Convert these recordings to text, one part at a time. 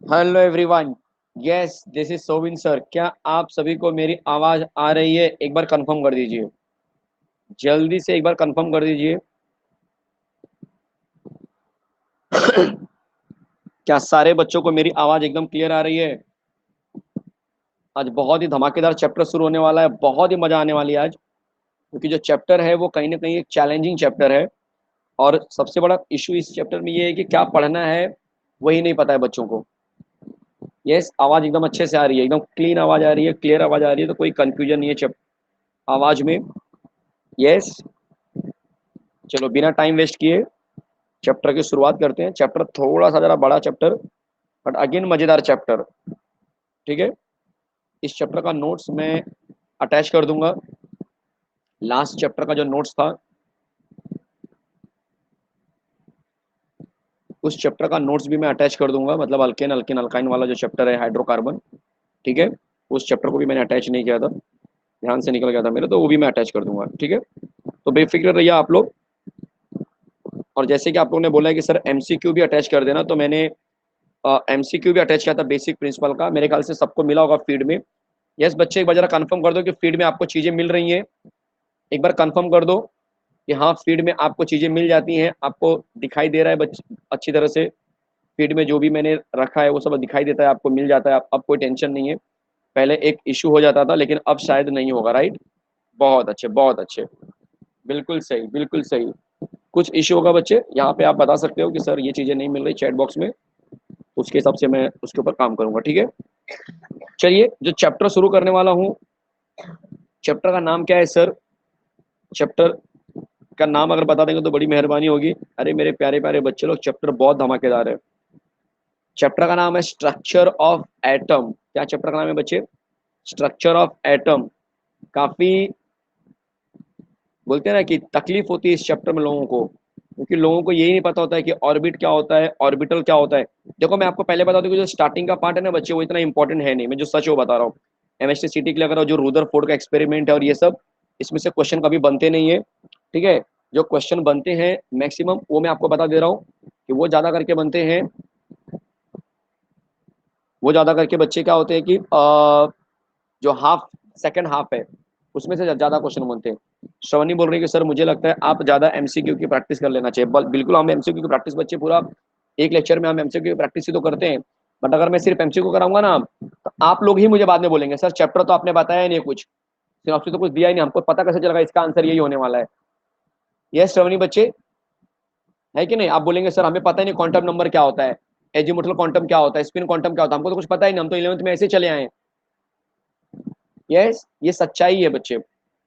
Hello everyone. Yes, this is Sovin sir. क्या आप सभी को मेरी आवाज आ रही है? एक बार कंफर्म कर दीजिए, जल्दी से एक बार कंफर्म कर दीजिए। क्या सारे बच्चों को मेरी आवाज एकदम क्लियर आ रही है? आज बहुत ही धमाकेदार चैप्टर शुरू होने वाला है, बहुत ही मजा आने वाली है आज, क्योंकि जो चैप्टर है वो कहीं ना कहीं एक चैलेंजिंग चैप्टर है। और सबसे बड़ा इशू इस चैप्टर में ये है कि क्या पढ़ना है वही नहीं पता है बच्चों को। यस, आवाज एकदम अच्छे से आ रही है, एकदम क्लीन आवाज आ रही है, क्लियर आवाज आ रही है, तो कोई कंफ्यूजन नहीं है आवाज में। यस, चलो बिना टाइम वेस्ट किए चैप्टर की शुरुआत करते हैं। चैप्टर थोड़ा सा जरा बड़ा चैप्टर, बट अगेन मजेदार चैप्टर। ठीक है, इस चैप्टर का नोट्स मैं अटैच कर दूंगा। लास्ट चैप्टर का जो नोट्स था, उस चैप्टर का नोट्स भी मैं अटैच कर दूंगा, मतलब अल्केन अल्केन अल्काइन वाला जो चैप्टर है, हाइड्रोकार्बन। ठीक है, उस चैप्टर को भी मैंने अटैच नहीं किया था, ध्यान से निकल गया था मेरे, तो वो भी मैं अटैच कर दूंगा। ठीक है, तो बेफिक्र रहिए आप लोग। और जैसे कि आप लोगों ने बोला है कि सर एमसीक्यू भी अटैच कर देना, तो मैंने एमसीक्यू भी अटैच किया था बेसिक प्रिंसिपल का, मेरे ख्याल से सबको मिला होगा फीड में। यस बच्चे, एक बार जरा कंफर्म कर दो कि फीड में आपको चीजें मिल रही हैं। एक बार कंफर्म कर दो कि हाँ, फीड में आपको चीजें मिल जाती हैं, आपको दिखाई दे रहा है बच्चे अच्छी तरह से। फीड में जो भी मैंने रखा है वो सब दिखाई देता है, आपको मिल जाता है, अब कोई टेंशन नहीं है। पहले एक इशू हो जाता था, लेकिन अब शायद नहीं होगा, राइट? बहुत अच्छे, बहुत अच्छे, बिल्कुल सही, बिल्कुल सही। कुछ इशू होगा बच्चे, यहाँ पे आप बता सकते हो कि सर ये चीजें नहीं मिल रही, चैट बॉक्स में, उसके हिसाब से मैं उसके ऊपर काम करूंगा। ठीक है, चलिए जो चैप्टर शुरू करने वाला हूँ, चैप्टर का नाम क्या है सर? चैप्टर का नाम अगर बता देंगे तो बड़ी मेहरबानी होगी। अरे मेरे प्यारे प्यारे बच्चे लोग, चैप्टर बहुत धमाकेदार है। चैप्टर का नाम है स्ट्रक्चर ऑफ एटम। क्या चैप्टर का नाम है बच्चे? Structure of atom. काफी बोलते हैं ना कि तकलीफ होती है इस चैप्टर में लोगों को, क्योंकि लोगों को यही नहीं पता होता है कि ऑर्बिट क्या होता है, ऑर्बिटल क्या होता है। देखो मैं आपको पहले बता दूं कि जो स्टार्टिंग का पार्ट है ना बच्चे, वो इतना इंपॉर्टेंट है नहीं, मैं जो सच वो बता रहा हूँ। एमएसटी सीटी के लिए अगर जो रूदरफोर्ड का एक्सपेरिमेंट है और ये सब, इसमें से क्वेश्चन कभी बनते नहीं है। ठीक है, जो क्वेश्चन बनते हैं मैक्सिमम, वो मैं आपको बता दे रहा हूँ कि वो ज्यादा करके बनते हैं। वो ज्यादा करके बच्चे क्या होते हैं कि जो हाफ सेकंड हाफ है, उसमें से ज्यादा क्वेश्चन बनते हैं। श्रवणी बोल रही है कि सर मुझे लगता है आप ज्यादा एमसीक्यू की प्रैक्टिस कर लेना चाहिए। बिल्कुल, हम एमसीक्यू की प्रैक्टिस बच्चे पूरा एक लेक्चर में हम एमसीक्यू की प्रैक्टिस ही तो करते हैं। बट अगर मैं सिर्फ एमसीक्यू कराऊंगा ना, तो आप लोग ही मुझे बाद में बोलेंगे सर चैप्टर तो आपने बताया ही नहीं कुछ, सिनॉप्सिस तो कुछ दिया ही नहीं, हमको पता कैसे चलेगा इसका आंसर यही होने वाला है। ये श्रवणी बच्चे है कि नहीं? आप बोलेंगे सर हमें पता ही नहीं क्वांटम नंबर क्या होता है, एजीमुथल क्वांटम क्या होता है, स्पिन क्वांटम क्या होता है, हमको तो कुछ पता ही नहीं, हम तो 11वीं में ऐसे चले आए हैं। यस, ये सच्चाई है बच्चे।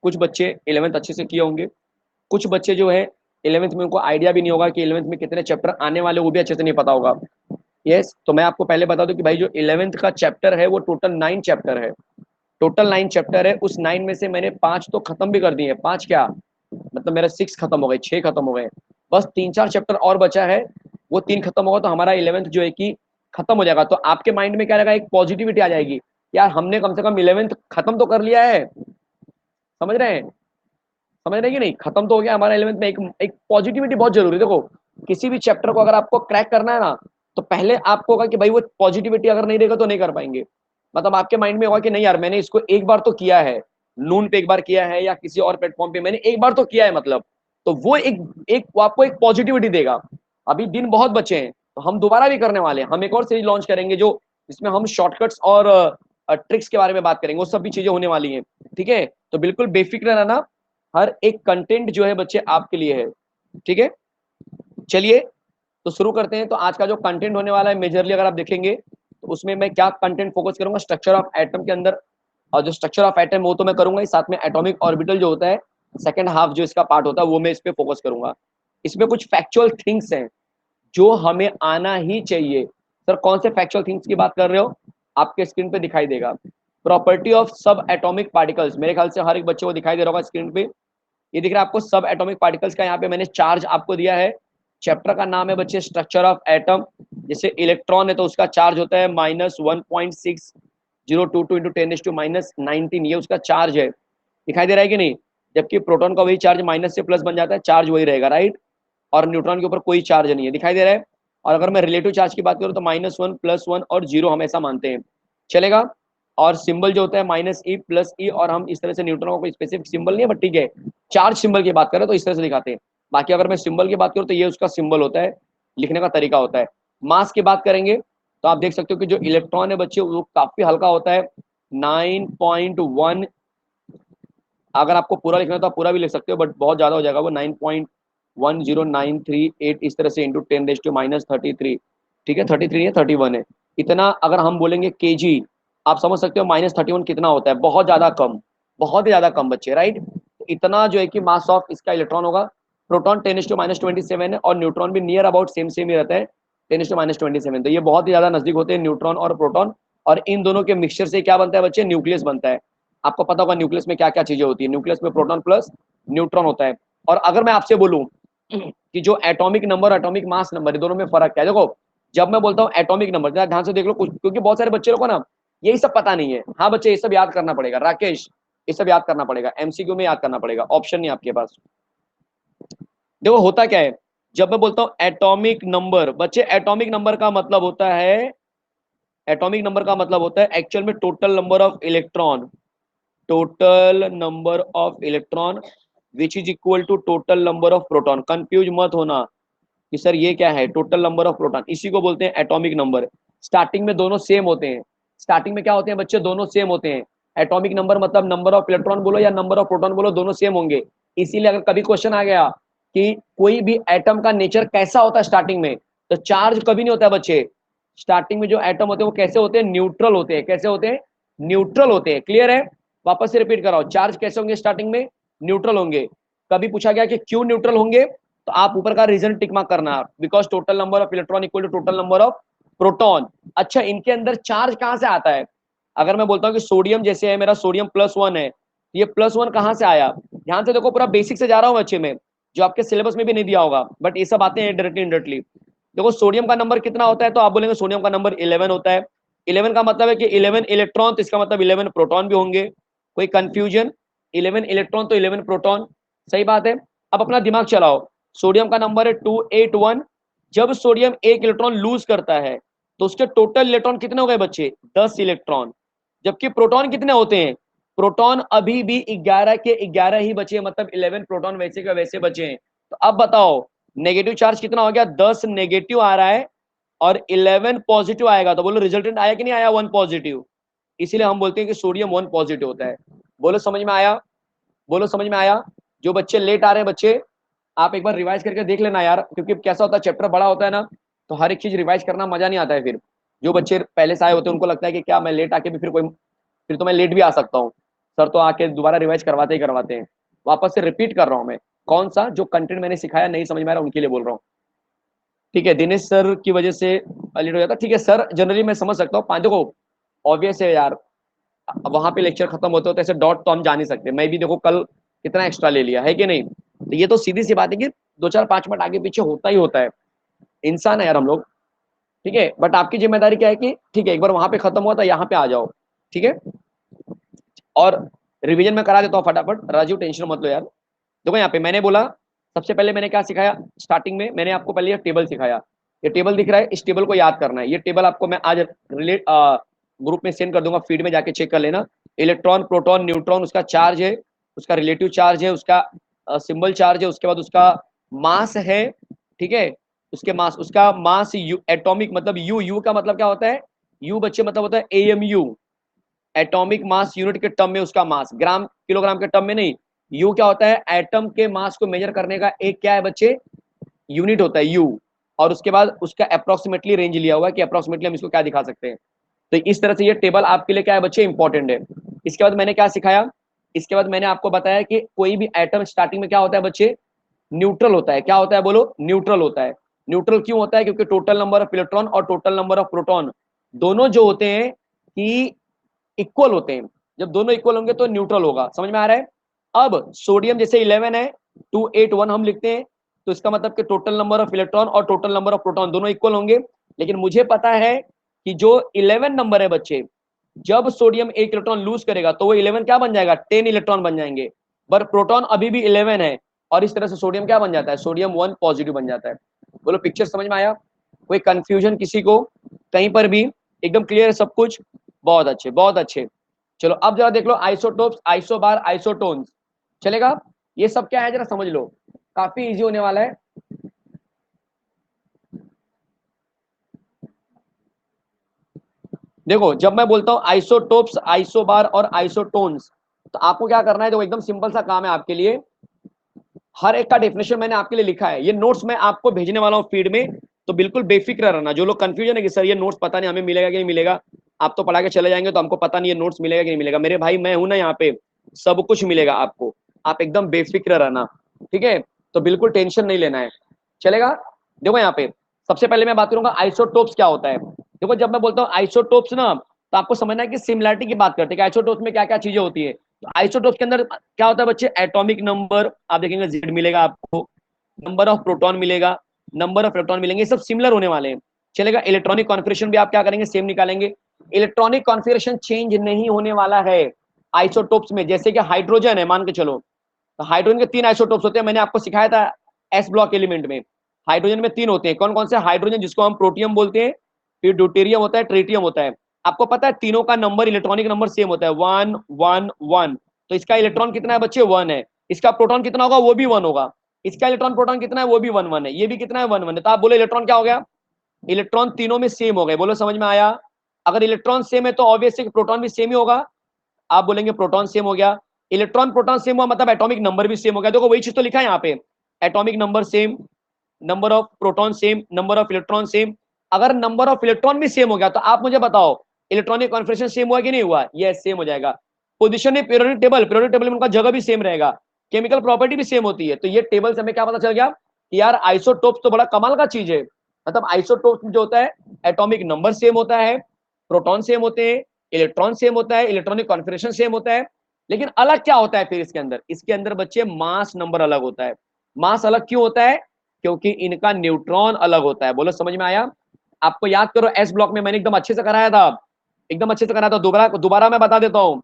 कुछ बच्चे 11वीं अच्छे से किए होंगे, कुछ बच्चे जो है 11वीं में उनको आइडिया भी नहीं होगा कि 11वीं में कितने चैप्टर आने वाले, वो भी अच्छे से नहीं पता होगा। यस, तो मैं आपको पहले बता दूं कि भाई जो 11वीं का चैप्टर है वो टोटल 9 चैप्टर है। टोटल 9 चैप्टर है, उस 9 में से मैंने 5 तो खत्म भी कर दिए हैं। 5 क्या, मतलब मेरा 6 खत्म हो गए, 6 खत्म हो गए। बस 3-4 चैप्टर और बचा है, वो 3 खत्म होगा तो हमारा 11वीं जो है कि खत्म हो जाएगा। तो आपके माइंड में क्या रहेगा, एक पॉजिटिविटी आ जाएगी, यार हमने कम से कम 11वीं खत्म तो कर लिया है। समझ रहे हैं? समझ रहे हैं कि नहीं? खत्म तो हो गया हमारा 11वीं में। एक पॉजिटिविटी बहुत जरूरी है। देखो, किसी भी चैप्टर को अगर आपको क्रैक करना है ना, तो पहले आपको होगा कि भाई वो पॉजिटिविटी अगर नहीं रहेगा तो नहीं कर पाएंगे। मतलब आपके माइंड में होगा कि नहीं यार, मैंने इसको एक बार तो किया है, नून पे एक बार किया है या किसी और प्लेटफॉर्म पे मैंने एक बार तो किया है, मतलब। तो वो एक वो आपको एक पॉजिटिविटी देगा। अभी दिन बहुत बचे हैं, तो हम दोबारा भी करने वाले हैं। हम एक और सीरीज लॉन्च करेंगे जो, जिसमें हम शॉर्टकट्स और ट्रिक्स के बारे में बात करेंगे, वो सब भी चीजें होने वाली हैं। ठीक है, तो बिल्कुल बेफिक्र रहना, हर एक कंटेंट जो है बच्चे आपके लिए है। ठीक है, चलिए तो शुरू करते हैं। तो आज का जो कंटेंट होने वाला है मेजरली अगर आप देखेंगे, तो उसमें मैं क्या कंटेंट फोकस करूंगा, स्ट्रक्चर ऑफ एटम के अंदर। और जो स्ट्रक्चर ऑफ एटम वो तो मैं करूंगा ही, साथ में एटॉमिक ऑर्बिटल जो होता है, सेकंड हाफ जो इसका पार्ट होता है, वो मैं इस पे फोकस करूंगा। इसमें कुछ फैक्चुअल थिंग्स हैं जो हमें आना ही चाहिए। सर कौन से फैक्चुअल थिंग्स की बात कर रहे हो? आपके स्क्रीन पे दिखाई देगा, प्रॉपर्टी ऑफ सब एटॉमिक पार्टिकल्स। मेरे ख्याल से हर एक बच्चे को दिखाई दे रहा होगा स्क्रीन पे, ये दिख रहा है आपको सब एटॉमिक पार्टिकल्स का। यहाँ पे मैंने चार्ज आपको दिया है। चैप्टर का नाम है बच्चे स्ट्रक्चर ऑफ एटम। जैसे इलेक्ट्रॉन है तो उसका चार्ज होता है -1.6022 इंटू 10⁻⁻19, ये उसका चार्ज है। दिखाई दे रहा है कि नहीं? जबकि प्रोटॉन का वही चार्ज माइनस से प्लस बन जाता है, चार्ज वही रहेगा, राइट? और न्यूट्रॉन के ऊपर कोई चार्ज नहीं है, दिखाई दे रहा है? और अगर मैं रिलेटिव चार्ज की बात करूँ तो -1 +1 और 0 हमेशा मानते हैं, चलेगा। और सिंबल जो होता है -e +e, और हम इस तरह से न्यूट्रॉन का कोई स्पेसिफिक सिंबल नहीं है, बट ठीक है, चार्ज सिंबल की बात करें तो इस तरह से दिखाते हैं। बाकी अगर मैं सिंबल की बात करूँ तो ये उसका सिंबल होता है, लिखने का तरीका होता है। मास की बात करेंगे तो आप देख सकते हो कि जो इलेक्ट्रॉन है बच्चे वो काफी हल्का होता है, 9.1। अगर आपको पूरा लिखना है तो आप पूरा भी लिख सकते हो, बट बहुत ज्यादा हो जाएगा वो, 9.10938 इस तरह से इंटू 10⁻³ ठीक है, 33 नहीं है 31 है। इतना अगर हम बोलेंगे केजी, आप समझ सकते हो -31 कितना होता है, बहुत ज्यादा कम, बहुत ही ज्यादा कम बच्चे, राइट। तो इतना जो है कि मास ऑफ इसका इलेक्ट्रॉन होगा। प्रोटॉन 10⁻27 है, और न्यूट्रॉन भी नियर अबाउट सेम सेम ही रहता है, 10⁻27। तो ये बहुत ही ज्यादा नजदीक होते हैं न्यूट्रॉन और प्रोटॉन, और इन दोनों के मिक्सचर से क्या बनता है बच्चे, न्यूक्लियस बनता है। आपको पता होगा न्यूक्लियस में क्या क्या चीजें होती है, न्यूक्लियस में प्रोटॉन प्लस न्यूट्रॉन होता है। और अगर मैं आपसे बोलूं कि जो atomic number, atomic mass number, दोनों में फर्क क्या है, देखो जब मैं बोलता हूँ एटॉमिक नंबर, जरा ध्यान से देख लो कुछ, क्योंकि बहुत सारे बच्चे को ना यही सब पता नहीं है। हाँ बच्चे, ये सब याद करना पड़ेगा, राकेश ये सब याद करना पड़ेगा, एमसीक्यू में याद करना पड़ेगा, ऑप्शन नहीं आपके पास। देखो होता क्या है, जब मैं बोलता हूँ एटॉमिक नंबर, बच्चे एटॉमिक नंबर का मतलब होता है, एटॉमिक नंबर का मतलब होता है एक्चुअल में total number of electron, total number of electron which is equal to total number of proton. Confuse मत होना कि सर ये क्या है, टोटल नंबर ऑफ प्रोटॉन, इसी को बोलते हैं एटॉमिक नंबर। स्टार्टिंग में दोनों सेम होते हैं, स्टार्टिंग में क्या होते हैं बच्चे, दोनों सेम होते हैं। एटॉमिक नंबर मतलब नंबर ऑफ इलेक्ट्रॉन बोलो या नंबर ऑफ प्रोटॉन बोलो, दोनों सेम होंगे। इसीलिए अगर कभी क्वेश्चन आ गया कि कोई भी एटम का नेचर कैसा होता है स्टार्टिंग में, तो चार्ज कभी नहीं होता है बच्चे। स्टार्टिंग में जो एटम होते हैं वो कैसे होते हैं, न्यूट्रल होते हैं। कैसे होते हैं, न्यूट्रल होते हैं। क्लियर है, वापस से रिपीट कराओ, चार्ज कैसे होंगे स्टार्टिंग में, न्यूट्रल होंगे। कभी पूछा गया कि क्यों न्यूट्रल होंगे, तो आप ऊपर का रीजन टिक मार्क करना, because total number of electron equal to total number of proton. अच्छा, इनके अंदर चार्ज कहां से आता है, अगर मैं बोलता हूं कि सोडियम जैसे है, मेरा सोडियम +1 है, ये +1 कहां से आया, ध्यान से देखो, पूरा बेसिक से जा रहा हूं अच्छे में, जो आपके सिलेबस में भी नहीं दिया होगा, बट ये सब आते हैं डायरेक्टली इनडायरेक्टली। देखो सोडियम का नंबर कितना होता है, तो आप बोलेंगे सोडियम का नंबर 11 होता है। 11 का मतलब है कि 11 इलेक्ट्रॉन, तो इसका मतलब 11 प्रोटॉन भी होंगे। कोई कंफ्यूजन, 11 इलेक्ट्रॉन तो 11 प्रोटॉन, सही बात है। अब अपना दिमाग चलाओ, सोडियम का नंबर है 281। जब सोडियम एक इलेक्ट्रॉन लूज करता है तो उसके टोटल इलेक्ट्रॉन कितने हो गए बच्चे, 10 इलेक्ट्रॉन। जबकि प्रोटॉन कितने होते हैं, प्रोटॉन अभी भी 11 के 11 ही बचे, मतलब 11 प्रोटॉन वैसे के वैसे बचे हैं। तो अब बताओ नेगेटिव चार्ज कितना हो गया, 10 नेगेटिव आ रहा है और 11 पॉजिटिव आएगा, तो बोलो रिजल्टेंट आया कि नहीं आया, 1 पॉजिटिव। इसीलिए हम बोलते हैं कि सोडियम 1 पॉजिटिव होता है। बोलो समझ में आया, बोलो समझ में आया। जो बच्चे लेट आ रहे हैं बच्चे, आप एक बार रिवाइज करके देख लेना यार, क्योंकि कैसा होता है चैप्टर बड़ा होता है ना, तो हर एक चीज रिवाइज करना मजा नहीं आता है। फिर जो बच्चे पहले से आए होते हैं उनको लगता है कि क्या मैं लेट आके भी फिर कोई, फिर तो मैं लेट भी आ सकता हूँ, सर तो आके दोबारा रिवाइज करवाते ही करवाते हैं। वापस से रिपीट कर रहा हूँ मैं, कौन सा जो कंटेंट मैंने सिखाया नहीं समझ में आ रहा उनके लिए बोल रहा हूँ। ठीक है, दिनेश सर की वजह से लेट हो जाता, ठीक है सर, जनरली मैं समझ सकता हूँ। पांच देखो ऑब्वियस है यार, वहां पे लेक्चर खत्म होते होते ऐसे डॉट तो हम जा नहीं सकते। मैं भी देखो कल कितना एक्स्ट्रा ले लिया है कि नहीं, तो ये तो सीधी सी बात है कि 2 4 5 मिनट आगे पीछे होता ही होता है, इंसान है यार हम लोग। ठीक है, बट आपकी जिम्मेदारी क्या है कि ठीक है एक बार वहां पे खत्म हुआ था, यहाँ पे आ जाओ, ठीक है। और रिवीजन में करा देता हूँ फटाफट, राजू टेंशन मत लो यार। देखो यहाँ पे मैंने बोला, सबसे पहले मैंने क्या सिखाया, स्टार्टिंग में मैंने आपको पहले ये टेबल सिखाया। ये टेबल दिख रहा है, इस टेबल को याद करना है। ये टेबल आपको मैं आज रिलेट ग्रुप में सेंड कर दूंगा, फीड में जाके चेक कर लेना। इलेक्ट्रॉन, प्रोटॉन, न्यूट्रॉन, उसका चार्ज है, उसका रिलेटिव चार्ज है, उसका सिंबल चार्ज है, उसके बाद उसका मास है, ठीक है। उसके मास, उसका मास यू, एटॉमिक मतलब यू, यू का मतलब क्या होता है, यू बच्चे मतलब होता है AMU, एटॉमिक मास यूनिट के टर्म में उसका मास, ग्राम किलोग्राम के टर्म में नहीं। यू क्या होता है, एटम के मास को मेजर करने का एक क्या है बच्चे, यूनिट होता है यू। और उसके बाद उसका अप्रोक्सीमेटली रेंज लिया हुआ है कि अप्रोक्सीमेटली हम इसको क्या दिखा सकते हैं। तो इस तरह से ये टेबल आपके लिए क्या है बच्चे, इंपॉर्टेंट है। इसके बाद मैंने क्या सिखाया, इसके बाद मैंने आपको बताया कि कोई भी एटम स्टार्टिंग में क्या होता है बच्चे, न्यूट्रल होता है। क्या होता है बोलो, न्यूट्रल होता है। न्यूट्रल क्यों होता है, क्योंकि टोटल नंबर ऑफ इलेक्ट्रॉन और टोटल नंबर ऑफ प्रोटॉन दोनों जो होते हैं कि इक्वल होते हैं। जब दोनों इक्वल होंगे तो न्यूट्रल होगा, समझ में आ रहा है। अब सोडियम जैसे 11 है, 281 हम लिखते हैं, तो इसका मतलब कि टोटल नंबर ऑफ इलेक्ट्रॉन और टोटल नंबर ऑफ प्रोटॉन दोनों इक्वल होंगे। लेकिन मुझे पता है कि जो 11 नंबर है बच्चे, जब सोडियम एक इलेक्ट्रॉन लूज करेगा तो वो 11 क्या बन जाएगा, 10 इलेक्ट्रॉन बन जाएंगे। पर प्रोटॉन अभी भी 11 है, और इस तरह से सोडियम क्या बन जाता है, सोडियम 1 पॉजिटिव बन जाता है। बोलो पिक्चर समझ में आया। कोई कंफ्यूजन किसी को कहीं पर भी? एकदम क्लियर है सब कुछ? बहुत अच्छे, बहुत अच्छे। चलो अब जरा देख लो आइसोटोप्स, आइसोबार, आइसोटोन्स। चलेगा? ये सब क्या है जरा समझ लो, काफी इजी होने वाला है। देखो जब मैं बोलता हूं आइसोटोप्स, आइसोबार और आइसोटोन्स, तो आपको क्या करना है? देखो एकदम सिंपल सा काम है आपके लिए, हर एक का डेफिनेशन मैंने आपके लिए लिखा है, ये नोट्स मैं आपको भेजने वाला हूँ फीड में, तो बिल्कुल बेफिक्र रहना। जो लोग कंफ्यूजन है कि सर ये नोट्स पता नहीं हमें मिलेगा कि नहीं मिलेगा, आप तो पढ़ा के चले जाएंगे तो हमको पता नहीं है नोट्स मिलेगा कि नहीं मिलेगा, मेरे भाई मैं हूं ना यहाँ पे, सब कुछ मिलेगा आपको, आप एकदम बेफिक्र रहना, ठीक है? तो बिल्कुल टेंशन नहीं लेना है, चलेगा? देखो यहाँ पे सबसे पहले मैं बात करूंगा आइसोटोप्स क्या होता है। देखो जब मैं बोलता हूँ आइसोटोप्स ना, तो आपको समझना है कि सिमिलरिटी की बात करते हैं कि आइसोटोप्स में क्या क्या चीजें होती है। तो आइसोटोप्स के अंदर क्या होता है बच्चे? एटॉमिक नंबर आप देखेंगे Z मिलेगा आपको, नंबर ऑफ प्रोटॉन मिलेगा, नंबर ऑफ इलेक्ट्रॉन मिलेंगे, ये सब सिमिलर होने वाले हैं, चलेगा? इलेक्ट्रॉनिक कॉन्फ़िगरेशन भी आप क्या करेंगे? सेम निकालेंगे। इलेक्ट्रॉनिक कॉन्फ़िगरेशन चेंज नहीं होने वाला है आइसोटोप्स में। जैसे कि हाइड्रोजन है, मान के चलो, तो हाइड्रोजन के 3 आइसोटोप्स होते हैं, मैंने आपको सिखाया था एस ब्लॉक एलिमेंट में। हाइड्रोजन में 3 होते हैं, कौन कौन से? हाइड्रोजन जिसको हम प्रोटियम बोलते हैं, फिर ड्यूटेरियम होता है, ट्रिटियम होता है। आपको पता है तीनों का नंबर, इलेक्ट्रॉनिक नंबर सेम होता है, 1 1 1। तो इसका इलेक्ट्रॉन कितना है बच्चे? 1 है। इसका प्रोटॉन कितना होगा? वो भी 1 होगा। इसका इलेक्ट्रॉन प्रोटॉन कितना है? वो भी 1 1 है। ये भी कितना है? 1 1 है। तो आप बोले इलेक्ट्रॉन क्या हो गया? इलेक्ट्रॉन तीनों में सेम हो गए। बोलो समझ में आया? अगर इलेक्ट्रॉन सेम है तो ऑब्वियसली प्रोटॉन भी सेम ही होगा। आप बोलेंगे प्रोटॉन सेम हो गया, इलेक्ट्रॉन प्रोटॉन सेम हुआ मतलब एटॉमिक नंबर भी सेम हो गया। देखो वही चीज तो लिखा है यहाँ पे, atomic number same, number of proton same, number of electron same. अगर नंबर ऑफ इलेक्ट्रॉन भी सेम हो गया तो आप मुझे बताओ इलेक्ट्रॉनिक कॉन्फ़िगरेशन सेम हुआ कि नहीं हुआ? यस सेम हो जाएगा। पोजीशन में पीरियोडिक टेबल में उनका जगह भी सेम रहेगा, केमिकल प्रॉपर्टी भी सेम होती है। तो ये टेबल से हमें क्या पता चल गया कि यार आइसोटोप्स तो बड़ा कमाल का चीज है। मतलब आइसोटोप्स जो होता है, एटॉमिक नंबर सेम होता है, प्रोटॉन सेम होते हैं, इलेक्ट्रॉन सेम होता है, इलेक्ट्रॉनिक कॉन्फ़िगरेशन सेम होता है। लेकिन अलग क्या होता है फिर इसके अंदर? इसके अंदर बच्चे मास नंबर अलग होता है। मास अलग क्यों होता है? क्योंकि इनका न्यूट्रॉन अलग होता है। बोलो समझ में आया? आपको याद करो एस ब्लॉक में मैंने एकदम अच्छे से कराया था, एकदम अच्छे से कराया था। दोबारा दोबारा मैं बता देता हूँ,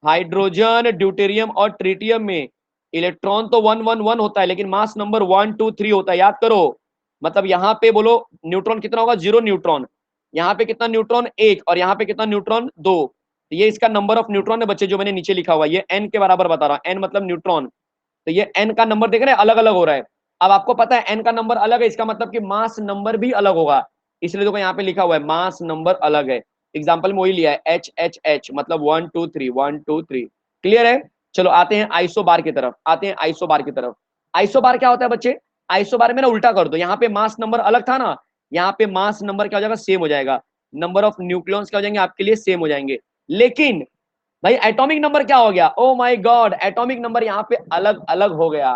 हाइड्रोजन, ड्यूटेरियम और ट्रिटियम में इलेक्ट्रॉन तो 1 1 1 होता है, लेकिन मास नंबर 1 2 3 होता है। याद करो, मतलब यहाँ पे बोलो न्यूट्रॉन कितना होगा? 0 न्यूट्रॉन। यहाँ पे कितना न्यूट्रॉन? 1। और यहाँ पे कितना न्यूट्रॉन? 2। तो ये इसका नंबर ऑफ न्यूट्रॉन है बच्चे, जो मैंने नीचे लिखा हुआ है, ये n के बराबर बता रहा हूँ, n मतलब न्यूट्रॉन। तो ये n का नंबर देख रहे हैं अलग अलग हो रहा है। अब आपको पता है n का नंबर अलग है, इसका मतलब कि मास नंबर भी अलग होगा। इसलिए देखो यहाँ पे लिखा हुआ है मास नंबर अलग है। एग्जाम्पल में वही लिया है HHH, मतलब 1 2 3 1 2 3। क्लियर है? चलो आते हैं आइसोबार की तरफ, आते हैं आइसोबार की तरफ। आइसोबार क्या होता है बच्चे? आइसोबार में ना उल्टा कर दो, यहाँ पे मास नंबर अलग था ना, यहाँ पे मास नंबर क्या हो जाएगा? सेम हो जाएगा। नंबर ऑफ न्यूक्लियॉन्स क्या हो जाएंगे आपके लिए? सेम हो जाएंगे। लेकिन भाई एटॉमिक नंबर क्या हो गया? Oh my God, atomic number यहाँ पे अलग अलग हो गया।